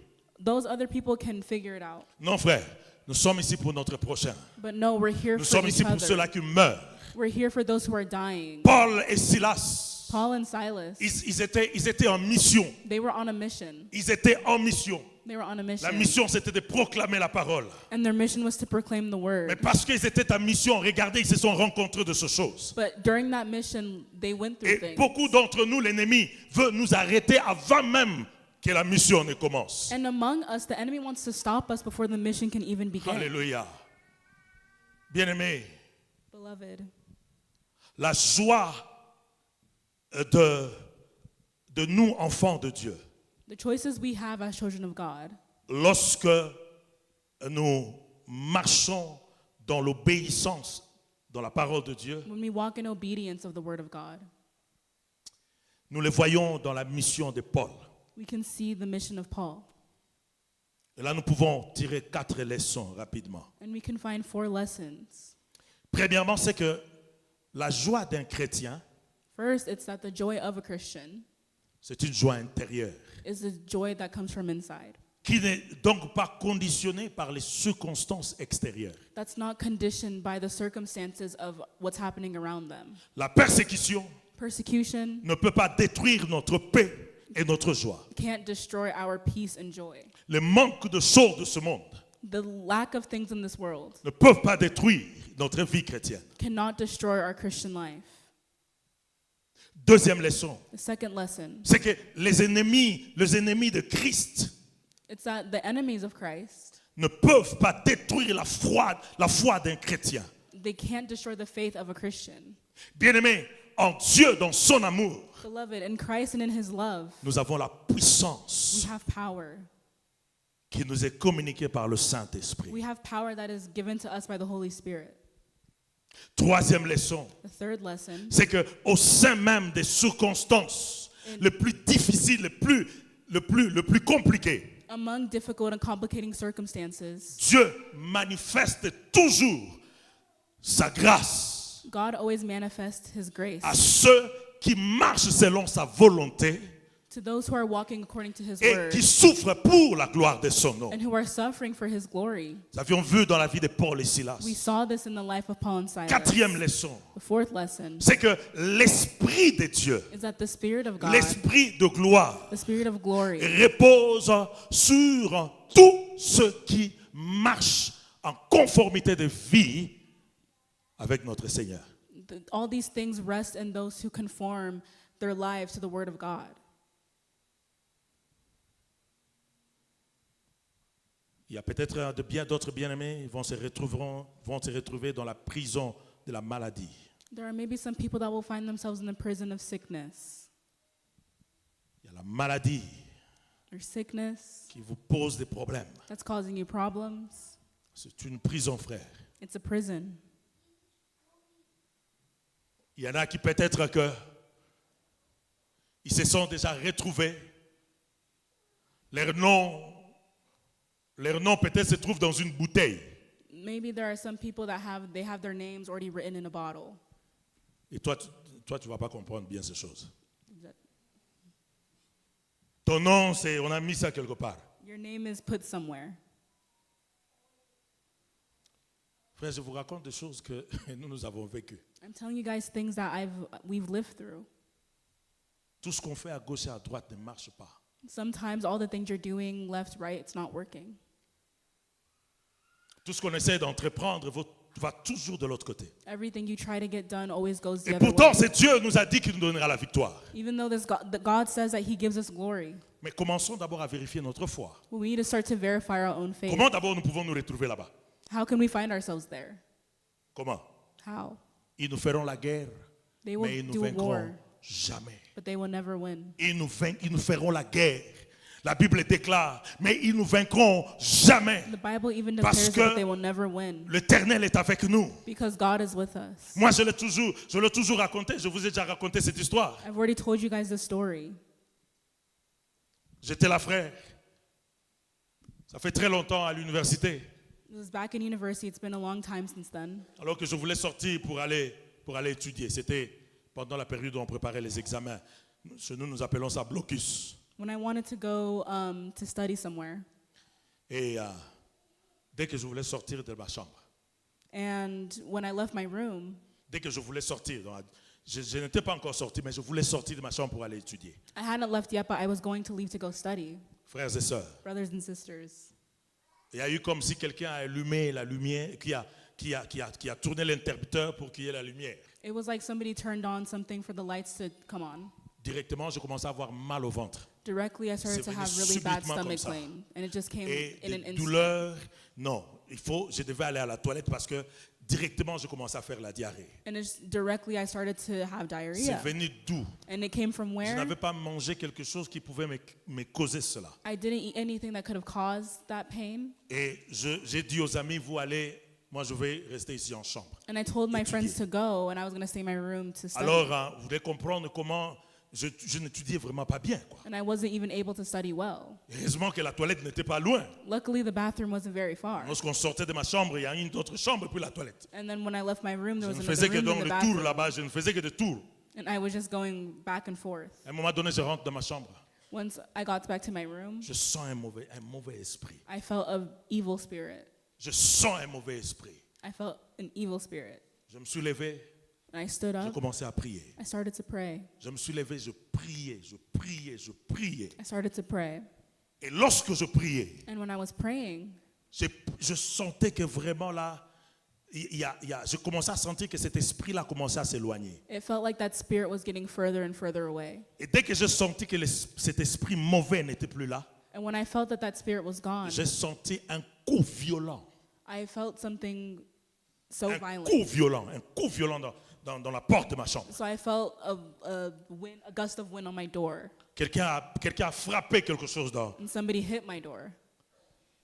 Those other people can figure it out. Non, frère, nous sommes ici pour notre prochain. But no, we're here Nous for sommes each ici pour other. ceux-là qui meurent. We're here for those who are dying. Paul et Silas, Paul and Silas, ils étaient en mission. they were on a mission. Ils étaient en mission. They were on a La mission. mission, c'était de proclamer la parole. And their mission was to proclaim the Mais word. parce qu'ils étaient en mission, regardez, ils se sont rencontrés de ces choses. But during that mission, they went through Et things. beaucoup d'entre nous, l'ennemi, veut nous arrêter avant même que la mission ne commence. And among us, the enemy wants to stop us before the mission can even begin. Alléluia. Bien-aimés, Beloved, la joie de nous, enfants de Dieu, the choices we have as children of God, lorsque nous marchons dans l'obéissance, dans la parole de Dieu, when we walk in obedience of the word of God, nous les voyons dans la mission de Paul. we can see the mission of Paul. Et là, nous pouvons tirer 4 leçons rapidement. And we can find 4 lessons. Premièrement, c'est que la joie d'un chrétien, First, it's that the joy of a Christian c'est une joie intérieure, is a joy that comes from inside. qui n'est donc pas conditionnée par les circonstances extérieures. That's not conditioned by the circumstances of what's happening around them. La persécution Persecution ne peut pas détruire notre paix et notre joie. can't destroy our peace and joy. Le manque de choses de ce monde The lack of things in this world ne peuvent pas détruire notre vie chrétienne. cannot destroy our Christian life. Deuxième leçon, The second lesson, c'est que les ennemis de Christ it's that the enemies of Christ, ne peuvent pas détruire la foi d'un chrétien. they can't destroy the faith of a Christian. Bien-aimés, en Dieu, dans son amour, Beloved, in Christ and in his love, nous avons la we puissance have power. qui nous est communiquée par le Saint-Esprit. We have power that is given to us by the Holy Spirit. Troisième leçon, The third lesson, c'est que au sein même des circonstances les plus difficiles, le plus compliquées, among difficult and complicating circumstances, Dieu manifeste toujours sa grâce God always manifests his grace à ceux qui marchent selon sa volonté to those who are walking according to his et word qui souffrent pour la gloire de son nom. and who are suffering for his glory. Nous avions vu dans la vie de Paul et Silas. We saw this in the life of Paul and Silas. Quatrième leçon, The fourth lesson c'est que l'Esprit de Dieu, is that the Spirit of God, l'Esprit de gloire, the Spirit of glory, repose sur tous ceux qui marchent en conformité de vie avec notre Seigneur. all these things rest in those who conform their lives to the word of God. Il y a peut-être bien d'autres bien-aimés vont se retrouver dans la prison de la maladie. There are maybe some people that will find themselves in the prison of sickness. Il y a la maladie Or sickness qui vous pose des problèmes. that's causing you problems. C'est une prison, frère. It's a prison. Il y en a qui peut-être que ils se sont déjà retrouvés. Leur nom peut-être se trouve dans une bouteille. Maybe there are some people that have their names already written in a bottle. Et toi, tu vas pas comprendre bien ces choses. That Ton nom, on a mis ça quelque part. your name is put somewhere. Frère, je vous raconte des choses que nous avons vécues. I'm telling you guys things that we've lived through. Tout ce qu'on fait à gauche et à droite ne marche pas. Sometimes all the things you're doing left, right, it's not working. Tout ce qu'on essaie d'entreprendre va toujours de l'autre côté. Everything you try to get done always goes the Et other pourtant, way. c'est Dieu nous a dit qu'il nous donnera la victoire. Even though God says that he gives us glory. Mais commençons d'abord à vérifier notre foi. Well, we need to start to verify our own faith. Comment d'abord nous pouvons nous retrouver là-bas? How can we find ourselves there? Comment? How? Ils nous feront la guerre, They mais ils will nous do war, vaincront jamais. but they will never win. Ils nous feront la guerre. La Bible déclare, mais ils nous vaincront jamais. The Bible even Parce declares that que they will never win l'Éternel est avec nous. because God is with us. Moi, je l'ai toujours raconté. Je vous ai déjà raconté cette histoire. I've already told you guys the story. J'étais là, frère. Ça fait très longtemps à l'université. It was back in university. It's been a long time since then. Alors que je voulais sortir pour aller étudier. C'était pendant la période où on préparait les examens. Chez nous, nous appelons ça blocus. When I wanted to go to study somewhere, Et dès que je voulais sortir de ma chambre, and when I left my room, dès que je voulais sortir, je n'étais pas encore sorti, mais je voulais sortir de ma chambre pour aller étudier. I hadn't left yet, but I was going to leave to go study. Frères et sœurs, Brothers and sisters, il y a eu comme si quelqu'un a allumé la lumière, qui a tourné l'interrupteur pour qu'il y ait la lumière. it was like somebody turned on something for the lights to come on. Directement, je commençais à avoir mal au ventre. Directly, I started C'est to venu have really bad subitement comme stomach ça. pain, and it just came Et in an des instant. douleurs, non. Je devais aller à la toilette parce que directement, je commençais à faire la diarrhée. And it's directly I started to have C'est diarrhea. venu d'où? And it came from Je where? n'avais pas mangé quelque chose qui pouvait me causer cela. I didn't eat anything that could have caused that pain. Et j'ai dit aux amis, vous allez, moi je vais rester ici en chambre. And I told my Étudier. friends to go, and I was going to stay in my room to study. Alors, vous devez comprendre comment je n'étudiais vraiment pas bien, quoi. and I wasn't even able to study well. Heureusement que la toilette n'était pas loin. Luckily, the bathroom wasn't very far. Lorsqu'on sortait de ma chambre, il y a une autre chambre puis la toilette. And then when I left my room, there Je was ne faisais another que room dans in the le tour bathroom. là-bas, je ne faisais que des tours. And I was just going back and forth. À un moment donné, je rentre dans ma chambre. Once I got back to my room, Je sens un mauvais esprit. I felt an evil spirit. Je sens un mauvais esprit. I felt an evil spirit. Je me suis levé, And I stood j'ai up. commencé à prier. I started to pray. Je me suis levé, je priais, je priais, je priais. I started to pray. Et lorsque je priais, And when I was praying, je sentais que vraiment là, je commençais à sentir que cet esprit-là commençait à s'éloigner. it felt like that spirit was getting further and further away. Et dès que j'ai senti que cet esprit mauvais n'était plus là, And when I felt that that spirit was gone, j'ai senti un coup violent. I felt something so Un violent. coup violent dans la porte de ma chambre. So I felt a gust of wind on my door. Quelqu'un a frappé quelque chose dehors. And somebody hit my door.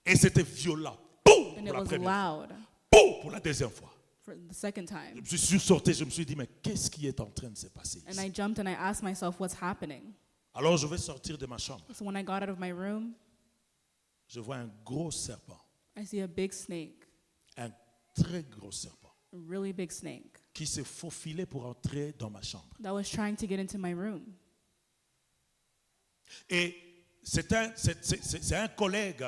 Et c'était violent. Boum! And Pour it la was première fois. loud Boum! Pour la deuxième fois. for the second time. Je suis sorti, je me suis dit, mais qu'est-ce qui est en train de se passer And ici? I jumped and I asked myself, what's happening? Alors je vais sortir de ma chambre. So when I got out of my room, Je vois un gros serpent. I see a big snake, Un très gros serpent. a really big snake, Qui s'est faufilé pour entrer dans ma chambre. that was trying to get into my room. Et c'est un collègue,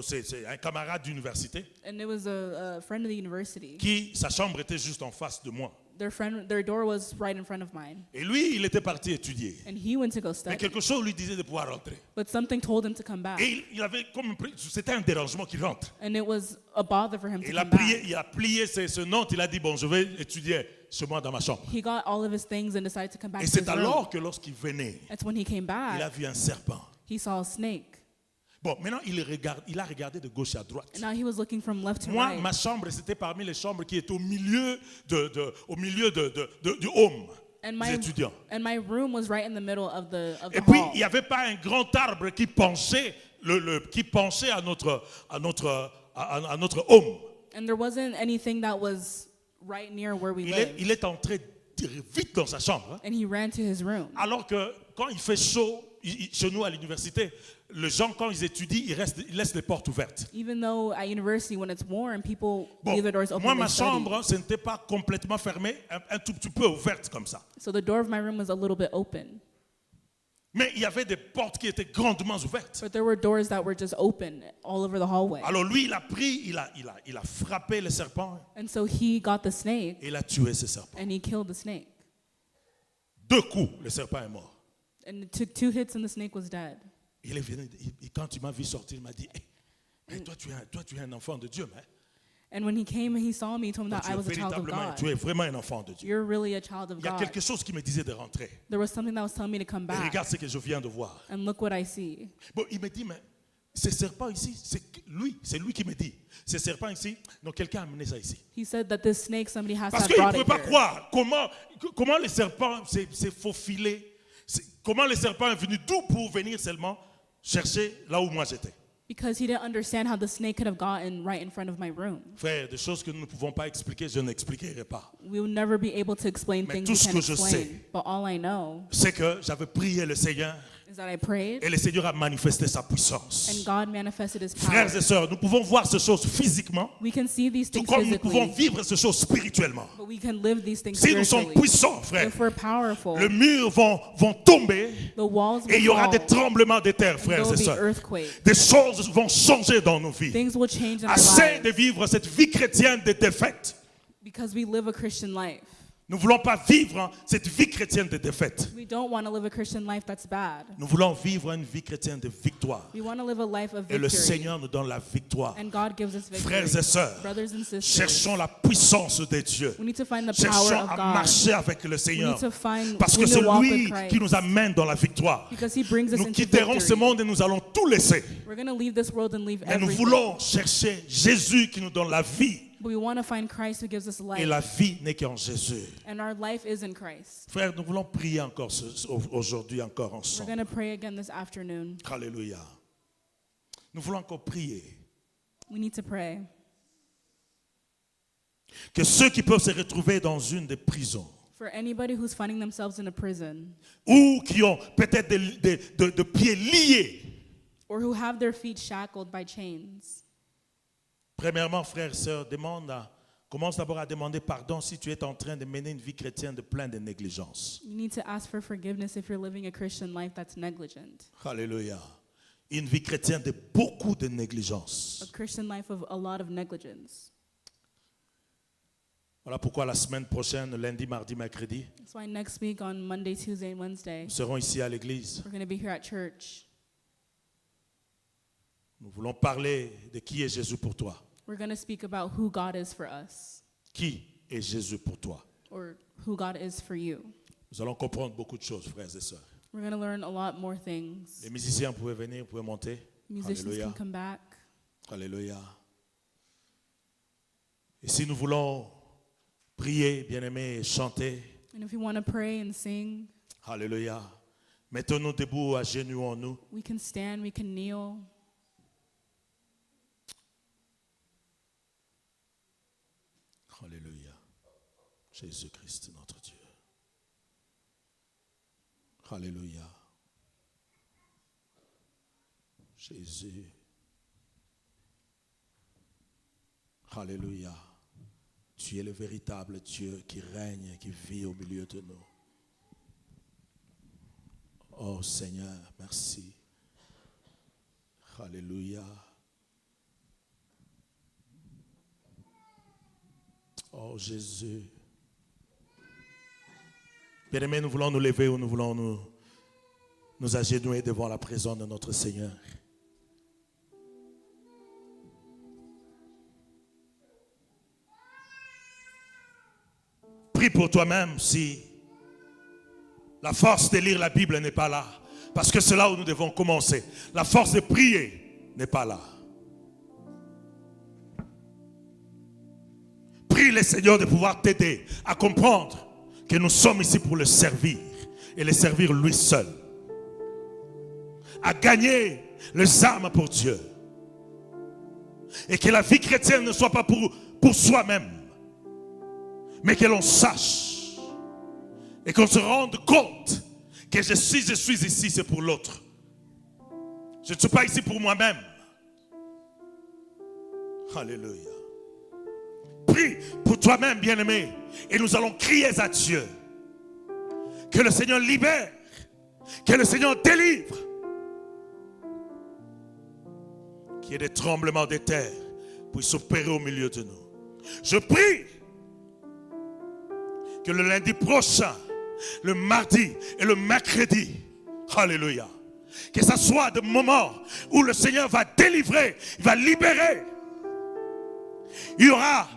c'est un camarade d'université And it was a friend of the university. qui, sa chambre était juste en face de moi. Their door was right in front of mine. Et lui, il était parti étudier. And he went to go Mais study. quelque chose lui disait de pouvoir rentrer. But something told him to come back. Et il avait comme c'était un dérangement qu'il rentre. And it was a bother for him to Il a come back. plié, il a plié ses notes, il a dit, bon, je vais étudier chez moi dans ma chambre. He got all of his things and decided to come back Et to c'est his room. alors que lorsqu'il venait, That's when he came il a back. vu un serpent. He saw a snake. Bon, maintenant, il a regardé de gauche à droite. And now he was looking from left to Moi, right. ma chambre, c'était parmi les chambres qui étaient au milieu du home And des étudiants. my room was right in the middle of the Et puis, hall. il n'y avait pas un grand arbre qui penchait, qui penchait à notre home. And there wasn't anything that was right near where we lived. Il est entré vite dans sa chambre. Hein. And he ran to his room. Alors que quand il fait chaud, chez nous à l'université, les gens, quand ils étudient, ils laissent les portes ouvertes. Even though at university, when it's warm, people Bon, leave their doors open. moi, and they ma study. chambre, ce n'était pas complètement fermée, un tout petit peu ouverte comme ça. So the door of my room was a little bit open. Mais il y avait des portes qui étaient grandement ouvertes. But there were doors that were just open all over the hallway. Alors lui, il a pris, il a frappé le serpent And so he got the snake et il a tué ce serpent. and he killed the snake. 2 coups, le serpent est mort. And it took 2 hits and the snake was dead. Il est venu, quand il m'a vu sortir, il m'a dit, hey, toi, tu es un enfant de Dieu, mais And when he came and he saw me, he told me that tu I es was a child of véritablement, God. tu es vraiment un enfant de Dieu. You're really a child of Il y a God. quelque chose qui me disait de rentrer. There was something that was telling me to come Et back. regarde ce que je viens de voir. And look what I see. Bon, il me dit, mais ce serpent ici, c'est lui qui me dit. Ce serpent ici, donc quelqu'un a amené ça ici. He said that this snake, somebody has to Parce have qu'il ne brought pouvait it pas here. croire comment le serpent s'est faufilé. Comment le serpent est venu d'où pour venir seulement chercher là où moi j'étais. Because he didn't understand how the snake could have gotten right in front of my room. Frère, des choses que nous ne pouvons pas expliquer, je n'expliquerai pas. We will never be able to explain Mais things tout we ce can't que je explain. sais, But all I know C'est que j'avais prié le Seigneur is that I prayed et le Seigneur a manifesté sa puissance. and God manifested his power. Frères et sœurs, nous pouvons voir ces choses physiquement, We can see these tout things comme nous pouvons physically, vivre ces choses spirituellement. but we can live these things Si nous sommes spiritually. puissants, frère, If we're powerful, les murs vont tomber the walls et il y will aura fall. des tremblements de terre, There frères will et be sœurs. earthquakes. Des choses vont changer dans nos vies. Things will change in our Assez de lives vivre cette vie chrétienne de défaite. because we live a Christian life. Nous ne voulons pas vivre cette vie chrétienne de défaite. We don't want to live a Christian life that's bad. Nous voulons vivre une vie chrétienne de victoire. We want to live a life of Et le victory. Seigneur nous donne la victoire. And God gives us victory. Frères et sœurs, Brothers and sisters, cherchons la puissance de Dieu. we need to find the power Cherchons of à God. marcher avec le We Seigneur. need to find, Parce que we need c'est to walk lui with qui Christ. nous amène dans la victoire. Because he brings us Nous into quitterons ce victory. monde et nous allons tout laisser. We're going to leave this world and leave Mais nous everything. voulons chercher Jésus qui nous donne la vie. But we want to find Christ who gives us Et life. la vie n'est qu'en Jésus. And our life is in Christ. Frères, nous voulons prier encore aujourd'hui, encore We're ensemble. going to pray again this afternoon. Alléluia. Nous voulons encore prier. We need to pray Que ceux qui peuvent se retrouver dans une des prisons, For anybody who's finding themselves in a prison ou qui ont peut-être de pieds liés. or who have their feet shackled by chains. Premièrement, frères et sœurs, commence d'abord à demander pardon si tu es en train de mener une vie chrétienne de plein de négligence. You need to ask for forgiveness if you're living a Christian life that's negligent. Alléluia. Une vie chrétienne de beaucoup de négligence. A Christian life of a lot of negligence. Voilà pourquoi la semaine prochaine, lundi, mardi, mercredi, That's why next week on Monday, Tuesday, and Wednesday, nous serons ici à l'église. we're going to be here at church. Nous voulons parler de qui est Jésus pour toi. We're going to speak about who God is for us Qui est Jésus pour toi? or who God is for you. Nous allons comprendre beaucoup de choses, frères et sœurs. We're going to learn a lot more things. Les musiciens pouvaient venir, pouvaient monter. Musicians Alléluia. can come back. Alléluia. Et si nous voulons prier, bien-aimés, et chanter, And if you want to pray and sing, alléluia, mettons-nous debout, agenouillons-nous. we can stand, we can kneel. Alléluia. Jésus-Christ, notre Dieu. Alléluia. Jésus. Alléluia. Tu es le véritable Dieu qui règne et qui vit au milieu de nous. Oh Seigneur, merci. Alléluia. Oh Jésus. Bien-aimés, nous voulons nous lever ou nous voulons nous agenouiller devant la présence de notre Seigneur. Prie pour toi-même si la force de lire la Bible n'est pas là. Parce que c'est là où nous devons commencer. La force de prier n'est pas là. Prie le Seigneur de pouvoir t'aider à comprendre que nous sommes ici pour le servir et le servir lui seul. À gagner les âmes pour Dieu. Et que la vie chrétienne ne soit pas pour soi-même, mais que l'on sache et qu'on se rende compte que je suis ici, c'est pour l'autre. Je ne suis pas ici pour moi-même. Alléluia. Prie pour toi-même, bien-aimé, et nous allons crier à Dieu. Que le Seigneur libère, que le Seigneur délivre. Qu'il y ait des tremblements de terre pour s'opérer au milieu de nous. Je prie que le lundi prochain, le mardi et le mercredi, alléluia, que ce soit des moments où le Seigneur va délivrer, il va libérer. Il y aura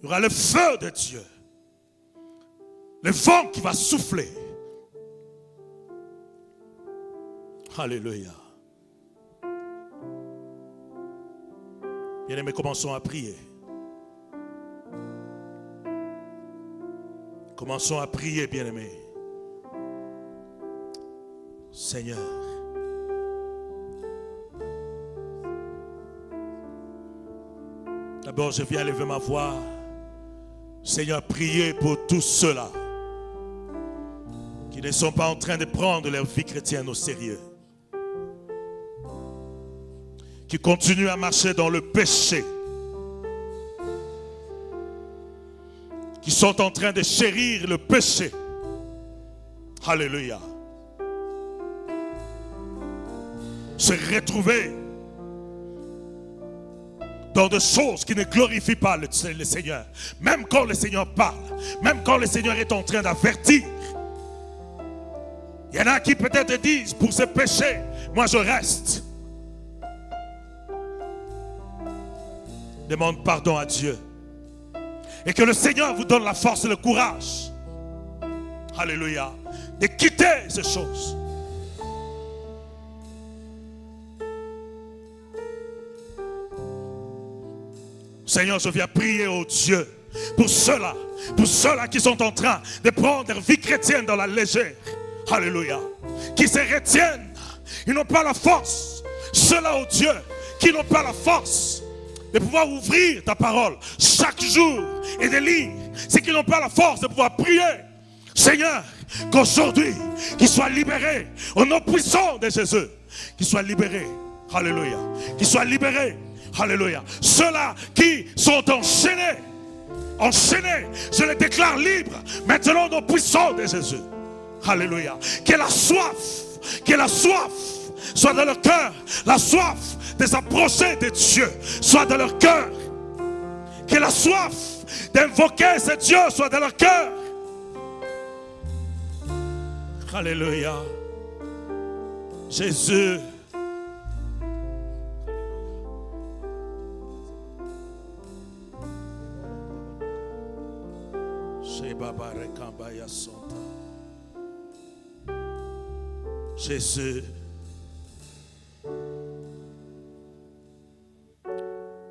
le feu de Dieu, le vent qui va souffler. Alléluia. Bien-aimés, commençons à prier. Commençons à prier, bien-aimés. Seigneur. D'abord, je viens lever ma voix. Seigneur, priez pour tous ceux-là qui ne sont pas en train de prendre leur vie chrétienne au sérieux. Qui continuent à marcher dans le péché. Qui sont en train de chérir le péché. Alléluia. Se retrouver dans des choses qui ne glorifient pas le Seigneur. Même quand le Seigneur parle, même quand le Seigneur est en train d'avertir. Il y en a qui peut-être disent, pour ce péché, moi je reste. Demande pardon à Dieu. Et que le Seigneur vous donne la force et le courage. Alléluia. De quitter ces choses. Seigneur, je viens prier au Dieu pour ceux-là qui sont en train de prendre leur vie chrétienne dans la légère. Alléluia. Qui se retiennent. Ils n'ont pas la force. Ceux-là, oh Dieu, qui n'ont pas la force de pouvoir ouvrir ta parole chaque jour et de lire. Ceux qui n'ont pas la force de pouvoir prier, Seigneur, qu'aujourd'hui, qu'ils soient libérés au nom puissant de Jésus. Qu'ils soient libérés, alléluia. Qu'ils soient libérés, alléluia. Ceux-là qui sont enchaînés, je les déclare libres maintenant au nom puissant de Jésus. Alléluia. Que la soif soit dans leur cœur, la soif de s'approcher de Dieu soit dans leur cœur. Que la soif d'invoquer ce Dieu soit dans leur cœur. Alléluia. Jésus. Jésus.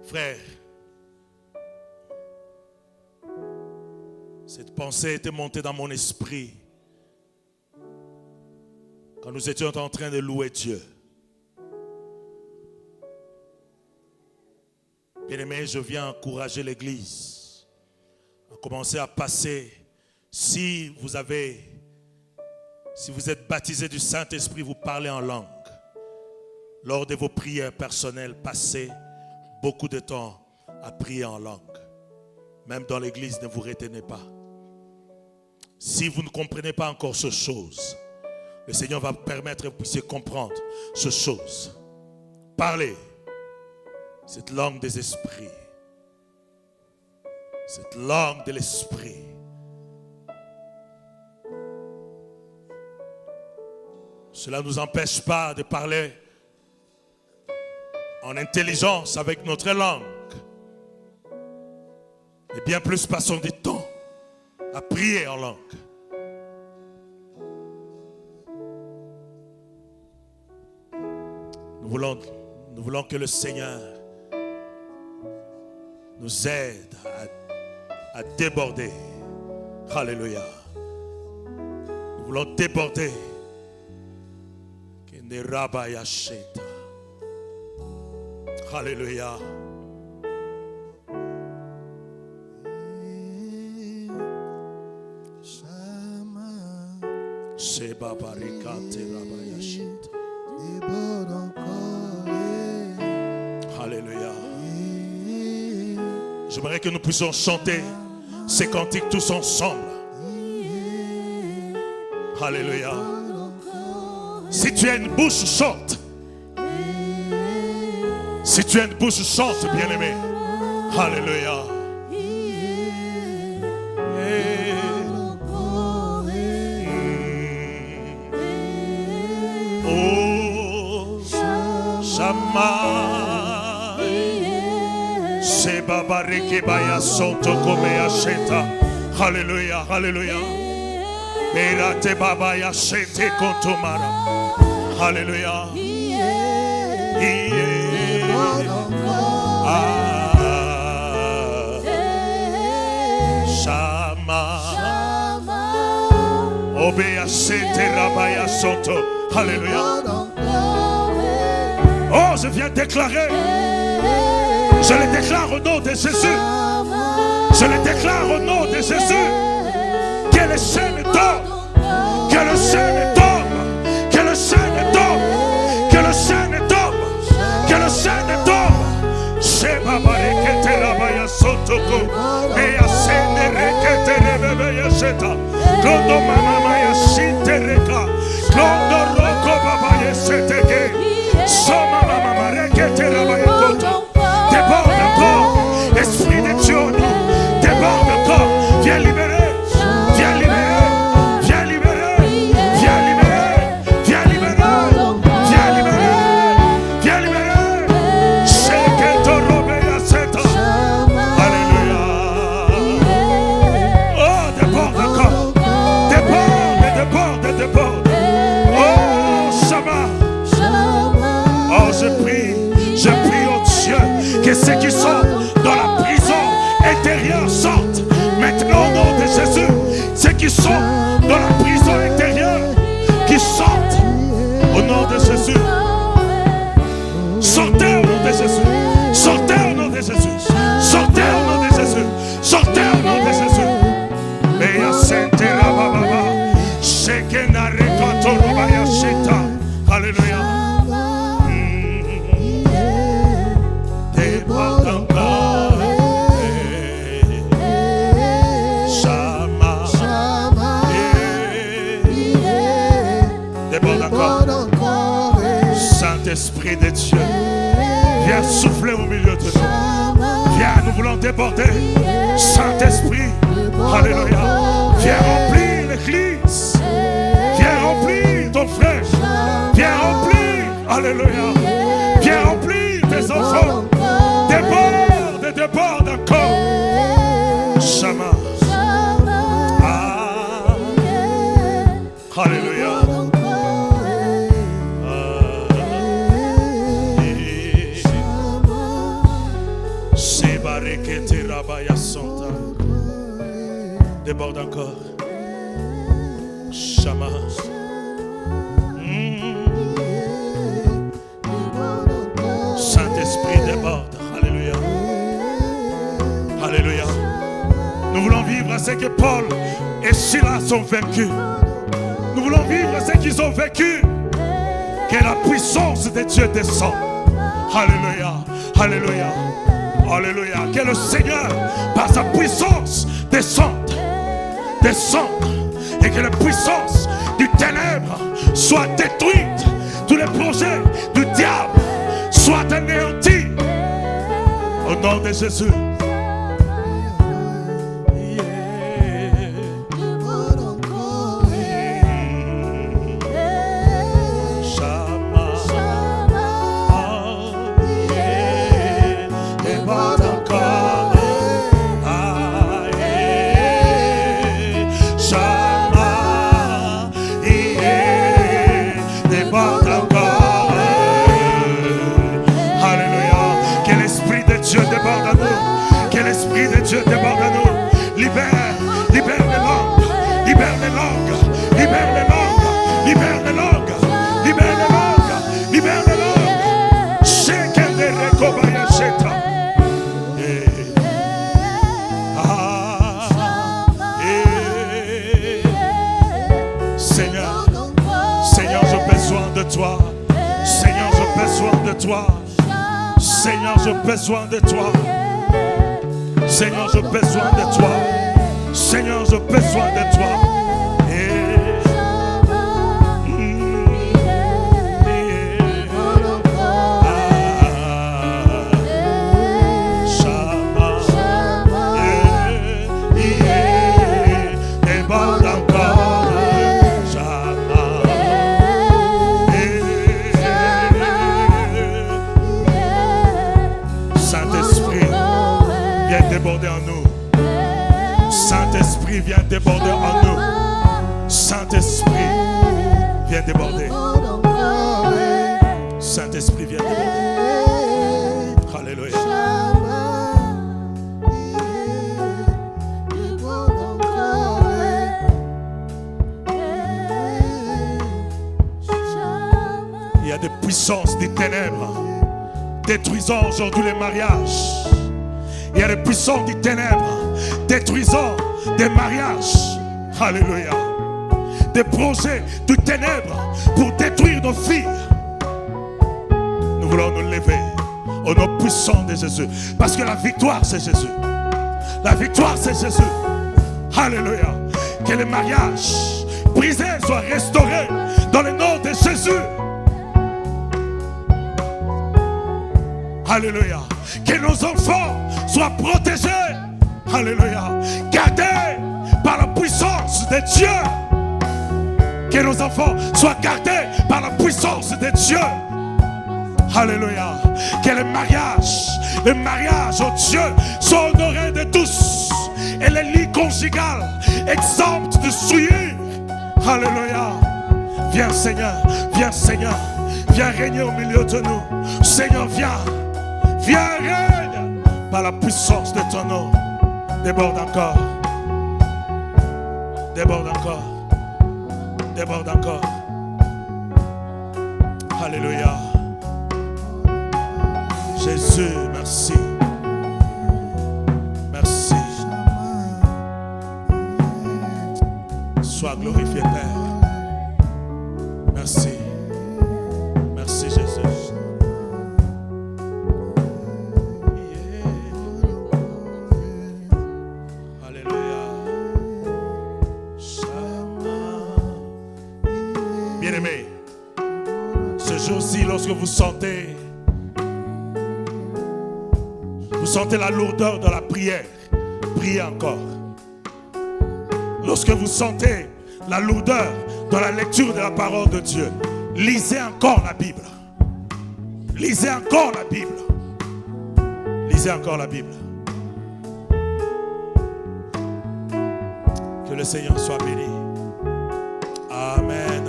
Frère, cette pensée était montée dans mon esprit quand nous étions en train de louer Dieu. Bien-aimé, je viens encourager l'Église à commencer à passer. Si vous êtes baptisé du Saint-Esprit, vous parlez en langue. Lors de vos prières personnelles, passez beaucoup de temps à prier en langue. Même dans l'église, ne vous retenez pas. Si vous ne comprenez pas encore ces choses, le Seigneur va permettre que vous puissiez comprendre ces choses. Parlez cette langue des esprits. Cette langue de l'esprit. Cela ne nous empêche pas de parler en intelligence avec notre langue. Et bien plus, passons du temps à prier en langue. Nous voulons que le Seigneur nous aide à déborder. Alléluia. Nous voulons déborder. Alléluia. Alléluia. J'aimerais que nous puissions chanter ces cantiques tous ensemble. Alléluia. Si tu as une bouche, chante. Si tu as une bouche, chante, bien-aimé. Alléluia. Oh, Shama. Se babareke baya sonto kome asheta. Alléluia, alléluia. Berate baba ya shete kontomara. Alléluia. Shama. Obeya shete rabaya soto. Alléluia. Oh, je viens déclarer. Je le déclare au nom de Jésus. Je le déclare au nom de Jésus. Que le chaîne tombe. Que le chaîne tombe. Que le chaîne tombe. Que le chaîne tombe. Que le chaîne tombe. Sheba barekete rabaya sotoko. Eya sene rekete rebebe yasheta. Klondo mama maya shintereka. Klondo roko baba yeseteke. Soma mama marekete rabaya koto. Déborde encore. Esprit de Dieu, déborde encore. Viens libérer. Viens libérer. Viens libérer. Viens libérer. Viens libérer. Viens libérer. Viens libérer. Sheketo robeya seta. Alléluia. Oh, déborde encore. Déborde, déborde, déborde. Oh, Shama. Oh, je prie, oh Dieu, que ceux qui sont dans la prison intérieure sortent. Maintenant, au nom de Jésus, ceux qui sont dans la prison intérieure, qui sortent au nom de Jésus. Sortez au nom de Jésus. Sortez au nom de Jésus. Saint-Esprit de Dieu, viens souffler au milieu de nous. Viens, nous voulons déborder. Saint-Esprit, alléluia, viens remplir l'église. Viens remplir ton frère. Viens remplir, alléluia, viens remplir tes enfants. Déborde encore. Shama. Ah. Alléluia. Déborde encore. Shama. Saint-Esprit déborde. Alléluia. Alléluia. Nous voulons vivre ce que Paul et Silas ont vécu. Nous voulons vivre ce qu'ils ont vécu. Que la puissance de Dieu descend. Alléluia. Alléluia. Alléluia. Que le Seigneur, par sa puissance, descende. Et que la puissance du ténèbre soit détruite. Tous les projets du diable soient anéantis. Au nom de Jésus. Dieu déborde à nous. Libère les langues. Libère les langues. Libère les langues. Libère les langues. Libère les langues. Libère les langues. Shekende rekobaya sheta. Seigneur, Seigneur, j'ai besoin de toi. Seigneur, j'ai besoin de toi. Seigneur, j'ai besoin de toi. Seigneur, j'ai besoin de toi. Seigneur, j'ai besoin de toi. Déborder en nous. Saint-Esprit, viens déborder en nous. Saint-Esprit, viens déborder. Saint-Esprit, viens déborder. Alléluia. Il y a des puissances des ténèbres détruisant aujourd'hui les mariages. Il y a des puissances des ténèbres détruisant des mariages. Alléluia. Des projets de ténèbres pour détruire nos filles. Nous voulons nous lever au nom puissant de Jésus. Parce que la victoire, c'est Jésus. La victoire, c'est Jésus. Alléluia. Que les mariages brisés soient restaurés dans le nom de Jésus. Alléluia. Que nos enfants soient protégés. Alléluia. Gardés par la puissance de Dieu. Que nos enfants soient gardés par la puissance de Dieu. Alléluia. Que les mariages au Dieu soient honorés de tous. Et les lits conjugales exempts de souillure. Alléluia. Viens Seigneur, viens Seigneur. Viens régner au milieu de nous. Seigneur, viens. Viens, règne par la puissance de ton nom. Déborde encore. Déborde encore. Déborde encore. Alléluia. Jésus, merci. Merci. Sois glorifié, Père. Merci. Merci, Jésus. lorsque vous sentez la lourdeur de la prière, priez encore. Lorsque vous sentez la lourdeur dans la lecture de la parole de Dieu, lisez encore la Bible. Lisez encore la Bible. Lisez encore la Bible. Que le Seigneur soit béni. Amen.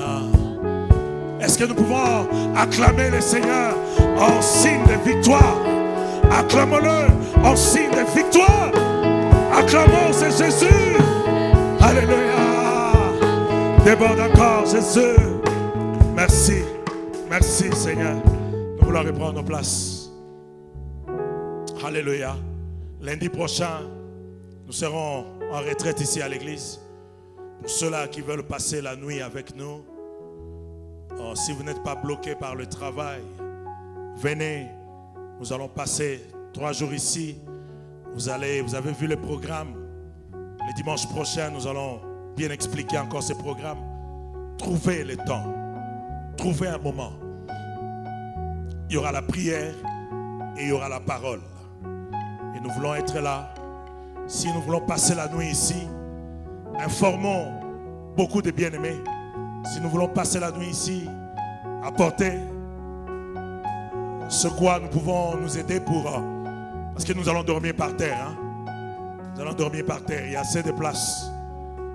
Est-ce que nous pouvons acclamer le Seigneur en signe de victoire? Acclamons-le en signe de victoire. Acclamons, c'est Jésus. Alléluia. Déborde encore, Jésus. Merci. Merci, Seigneur. Nous voulons reprendre nos places. Alléluia. Lundi prochain, nous serons en retraite ici à l'église. Pour ceux-là qui veulent passer la nuit avec nous, si vous n'êtes pas bloqué par le travail, venez. Nous allons passer 3 jours ici. Vous avez vu le programme. Le dimanche prochain, nous allons bien expliquer encore ce programme. Trouvez le temps. Trouvez un moment. Il y aura la prière et il y aura la parole. Et nous voulons être là. Si nous voulons passer la nuit ici, informons beaucoup de bien-aimés. Si nous voulons passer la nuit ici, apportez ce quoi nous pouvons nous aider pour... parce que nous allons dormir par terre. Nous allons dormir par terre. Il y a assez de place.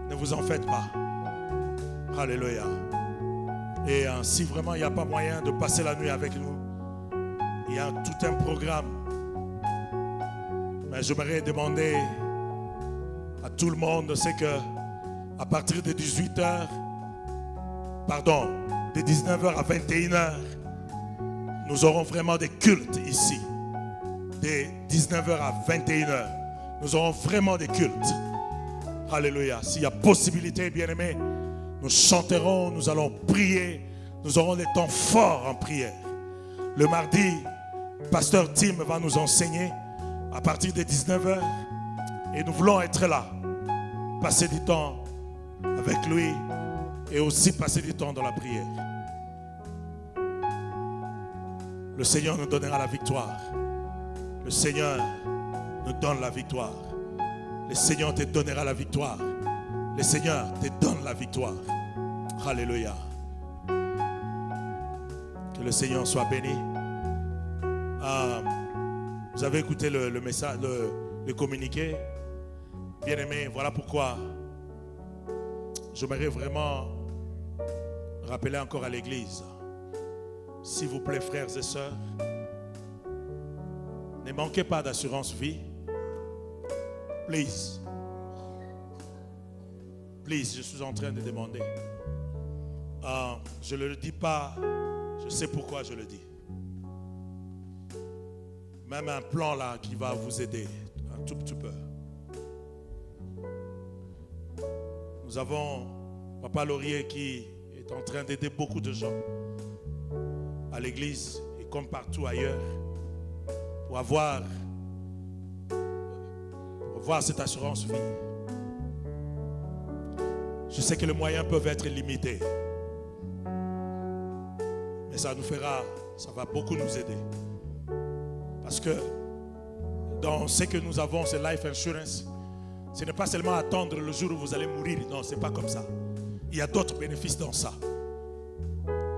Ne vous en faites pas. Alléluia. Et si vraiment il n'y a pas moyen de passer la nuit avec nous, il y a tout un programme. Mais j'aimerais demander à tout le monde, c'est que à partir de 18h, pardon, de 19h à 21h, nous aurons vraiment des cultes ici. De 19h à 21h, nous aurons vraiment des cultes. Alléluia. S'il y a possibilité, bien-aimés, nous chanterons, nous allons prier. Nous aurons des temps forts en prière. Le mardi, Pasteur Tim va nous enseigner à partir de 19h. Et nous voulons être là. Passer du temps avec lui et aussi passer du temps dans la prière. Le Seigneur nous donnera la victoire. Le Seigneur nous donne la victoire. Le Seigneur te donnera la victoire. Le Seigneur te donne la victoire. Alléluia. Que le Seigneur soit béni. Vous avez écouté le message, le communiqué. Bien-aimés, voilà pourquoi j'aimerais vraiment rappeler encore à l'église. S'il vous plaît, frères et sœurs, ne manquez pas d'assurance vie. Please. Please, je suis en train de demander. Je ne le dis pas, je sais pourquoi je le dis. Même un plan là qui va vous aider un tout petit peu. Nous avons Papa Laurier qui est en train d'aider beaucoup de gens à l'église et comme partout ailleurs pour avoir cette assurance vie. Je sais que les moyens peuvent être limités, mais ça va beaucoup nous aider. Parce que dans ce que nous avons, c'est life insurance. Ce n'est pas seulement attendre le jour où vous allez mourir. Non, ce n'est pas comme ça. Il y a d'autres bénéfices dans ça.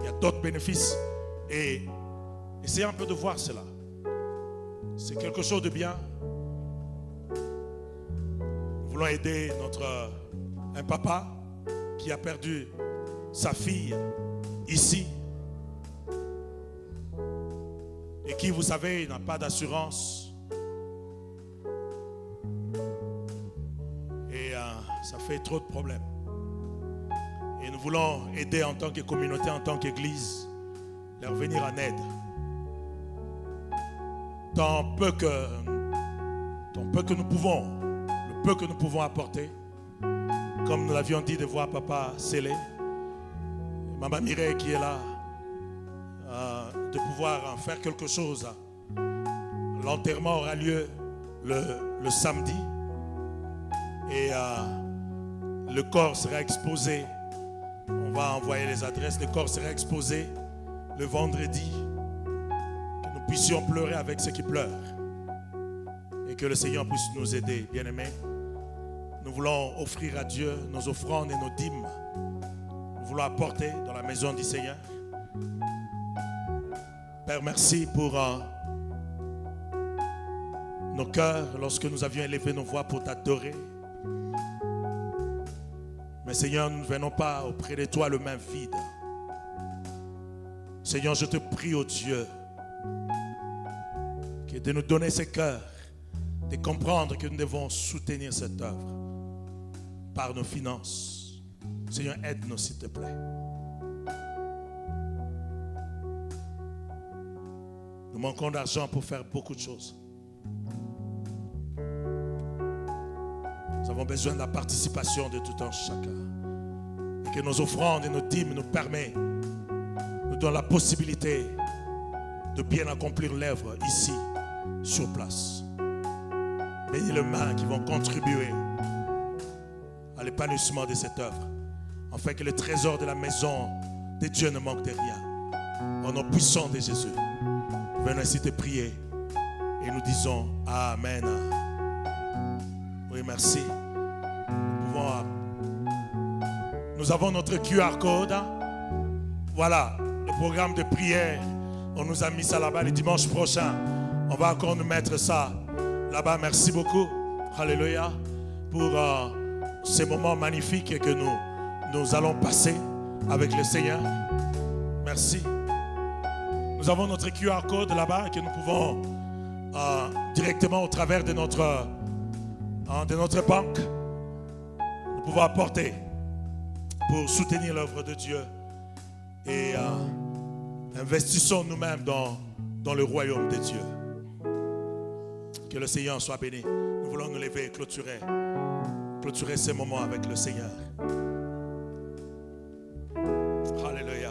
Il y a d'autres bénéfices. Et essayez un peu de voir cela. C'est quelque chose de bien. Nous voulons aider un papa qui a perdu sa fille ici. Et qui, vous savez, n'a pas d'assurance. Et ça fait trop de problèmes. Et nous voulons aider en tant que communauté, en tant qu'église, leur venir en aide. Tant peu que nous pouvons, le peu que nous pouvons apporter. Comme nous l'avions dit de voir Papa Célé, Maman Mireille qui est là, de pouvoir en faire quelque chose. L'enterrement aura lieu le samedi et le corps sera exposé. On va envoyer les adresses. Le corps sera exposé le vendredi puissions pleurer avec ceux qui pleurent. Et que le Seigneur puisse nous aider, bien-aimés. Nous voulons offrir à Dieu nos offrandes et nos dîmes. Nous voulons apporter dans la maison du Seigneur. Père, merci pour nos cœurs lorsque nous avions élevé nos voix pour t'adorer. Mais Seigneur, nous ne venons pas auprès de toi le main vide. Seigneur, je te prie, oh Dieu, de nous donner ce cœurs, de comprendre que nous devons soutenir cette œuvre par nos finances. Seigneur, aide-nous s'il te plaît. Nous manquons d'argent pour faire beaucoup de choses. Nous avons besoin de la participation de tout un chacun. Et que nos offrandes et nos dîmes nous permettent, nous donnent la possibilité de bien accomplir l'œuvre ici, sur place. Bénis les mains qui vont contribuer à l'épanouissement de cette œuvre, afin que le trésor de la maison de Dieu ne manque de rien. Au nom puissant de Jésus, venons ainsi te prier et nous disons Amen. Oui, merci. Nous avons notre QR code. Voilà, le programme de prière. On nous a mis ça là-bas le dimanche prochain. On va encore nous mettre ça là-bas. Merci beaucoup. Alléluia. Pour ces moments magnifiques que nous allons passer avec le Seigneur. Merci. Nous avons notre QR code là-bas que nous pouvons directement au travers de notre banque, nous pouvons apporter pour soutenir l'œuvre de Dieu. Et investissons nous-mêmes dans le royaume de Dieu. Que le Seigneur soit béni. Nous voulons nous lever et clôturer ces moments avec le Seigneur. Alléluia.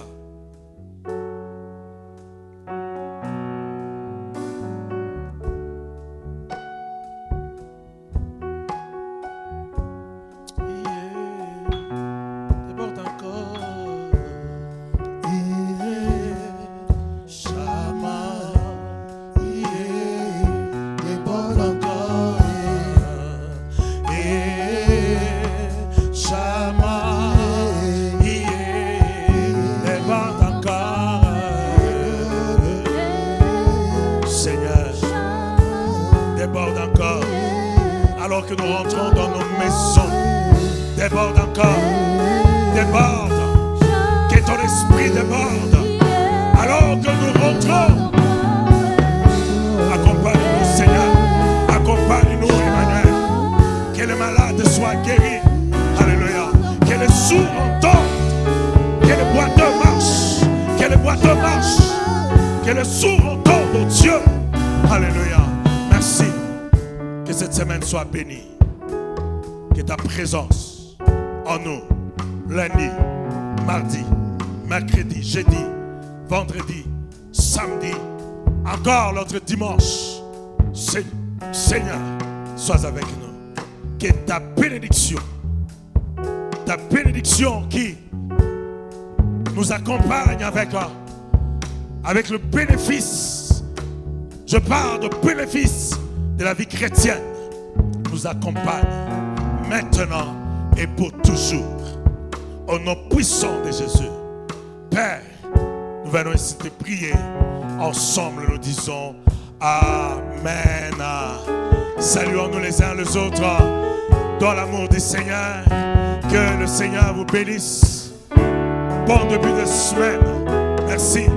Que nous rentrons dans nos maisons, déborde encore, déborde, que ton esprit déborde, alors que nous rentrons. Accompagne-nous, Seigneur, accompagne-nous, Emmanuel, que les malades soient guéris, alléluia, que les sourds entendent, que les boiteux marchent, que les boiteux marchent, que les sourds entendent, oh Dieu, alléluia, merci. Que cette semaine soit bénie. Que ta présence en nous, lundi, mardi, mercredi, jeudi, vendredi, samedi, encore l'autre dimanche, Seigneur, sois avec nous. Que ta bénédiction qui nous accompagne avec le bénéfice, je parle de bénéfice de la vie chrétienne, nous accompagne maintenant et pour toujours. Au nom puissant de Jésus. Père, nous venons ici te prier. Ensemble, nous disons Amen. Saluons-nous les uns les autres dans l'amour du Seigneur. Que le Seigneur vous bénisse. Bon début de semaine. Merci.